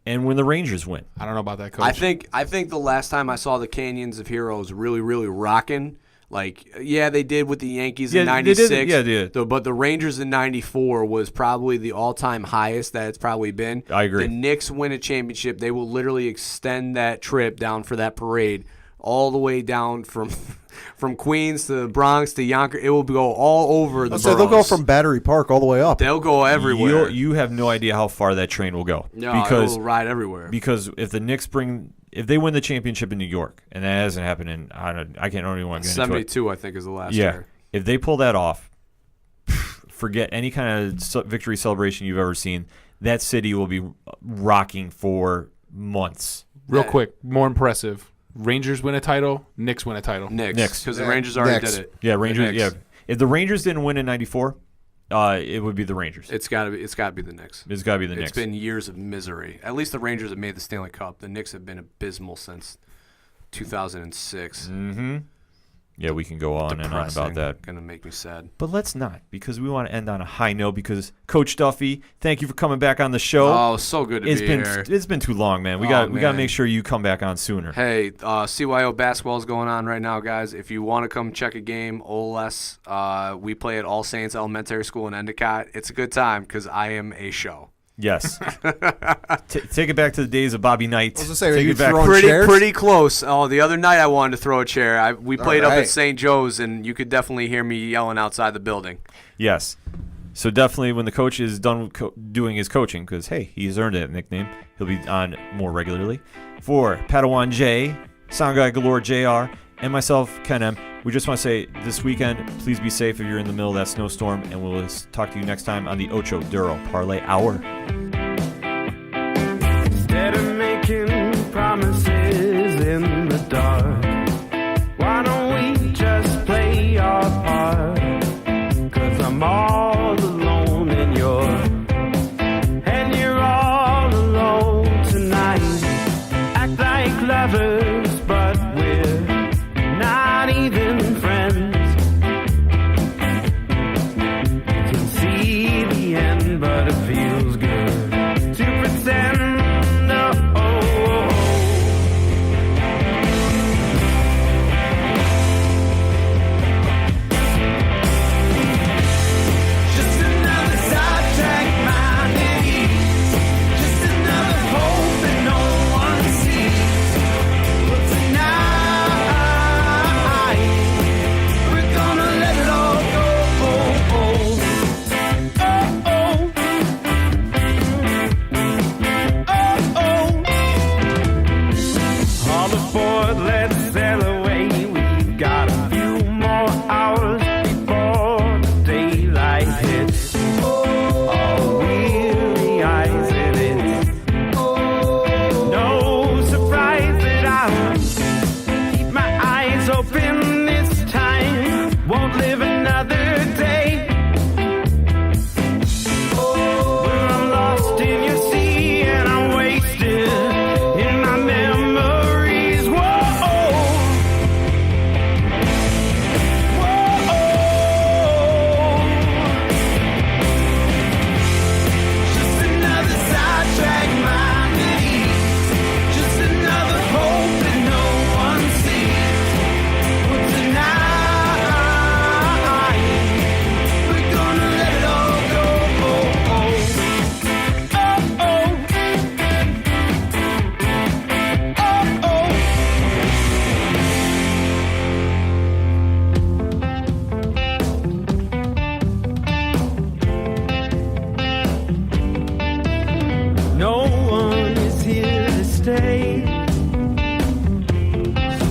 and when the Rangers win. I don't know about that, Coach. I think the last time I saw the Canyons of Heroes really, really rocking, like, yeah, they did with the Yankees in Yeah, they did. '96. Yeah, they did. But the Rangers in '94 was probably the all-time highest that it's probably been. I agree. The Knicks win a championship, they will literally extend that trip down for that parade all the way down from Queens to Bronx to Yonkers. It will go all over the So they'll go boroughs. from Battery Park all the way up. They'll go everywhere. You have no idea how far that train will go No, because it will ride everywhere. Because if the Knicks if they win the championship in New York, and that hasn't happened in I don't even want to get into it. 72, I think, is the last Yeah, year. if they pull that off, forget any kind of victory celebration you've ever seen. That city will be rocking for months. Real quick, more impressive. Rangers win a title, Knicks win a title. Knicks. Knicks. Because the Rangers already Knicks. did it. Yeah, Rangers. Knicks. Yeah, if the Rangers didn't win in '94, It would be the Rangers. It's got to be the Knicks. It's got to be the Knicks. It's been years of misery. At least the Rangers have made the Stanley Cup. The Knicks have been abysmal since 2006. Mm-hmm. Yeah, we can go on and on about that. Gonna make me sad. But let's not, because we want to end on a high note. Because Coach Duffy, thank you for coming back on the show. Oh, so good to be here. It's been too long, man. We got to make sure you come back on sooner. Hey, CYO basketball is going on right now, guys. If you want to come check a game, OLS, we play at All Saints Elementary School in Endicott. It's a good time because I am a show. Yes. Take it back to the days of Bobby Knight. I was gonna say, are Take you it back. throwing chairs? Pretty close. Oh, the other night I wanted to throw a chair. We played up right. at St. Joe's, and you could definitely hear me yelling outside the building. Yes. So definitely when the coach is done doing his coaching, because, hey, he's earned that nickname, he'll be on more regularly. For Padawan J, Sound Guy Galore JR, and myself, Ken M, we just want to say this weekend, please be safe if you're in the middle of that snowstorm, and we'll talk to you next time on the Ocho Duro Parlay Hour. Instead of making promises in the dark, why don't we just play our part? 'Cause I'm all alone and you're all alone tonight. Act like lovers, but we're not even friends. You can see the end, but it feels good to pretend.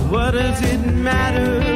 What does it matter?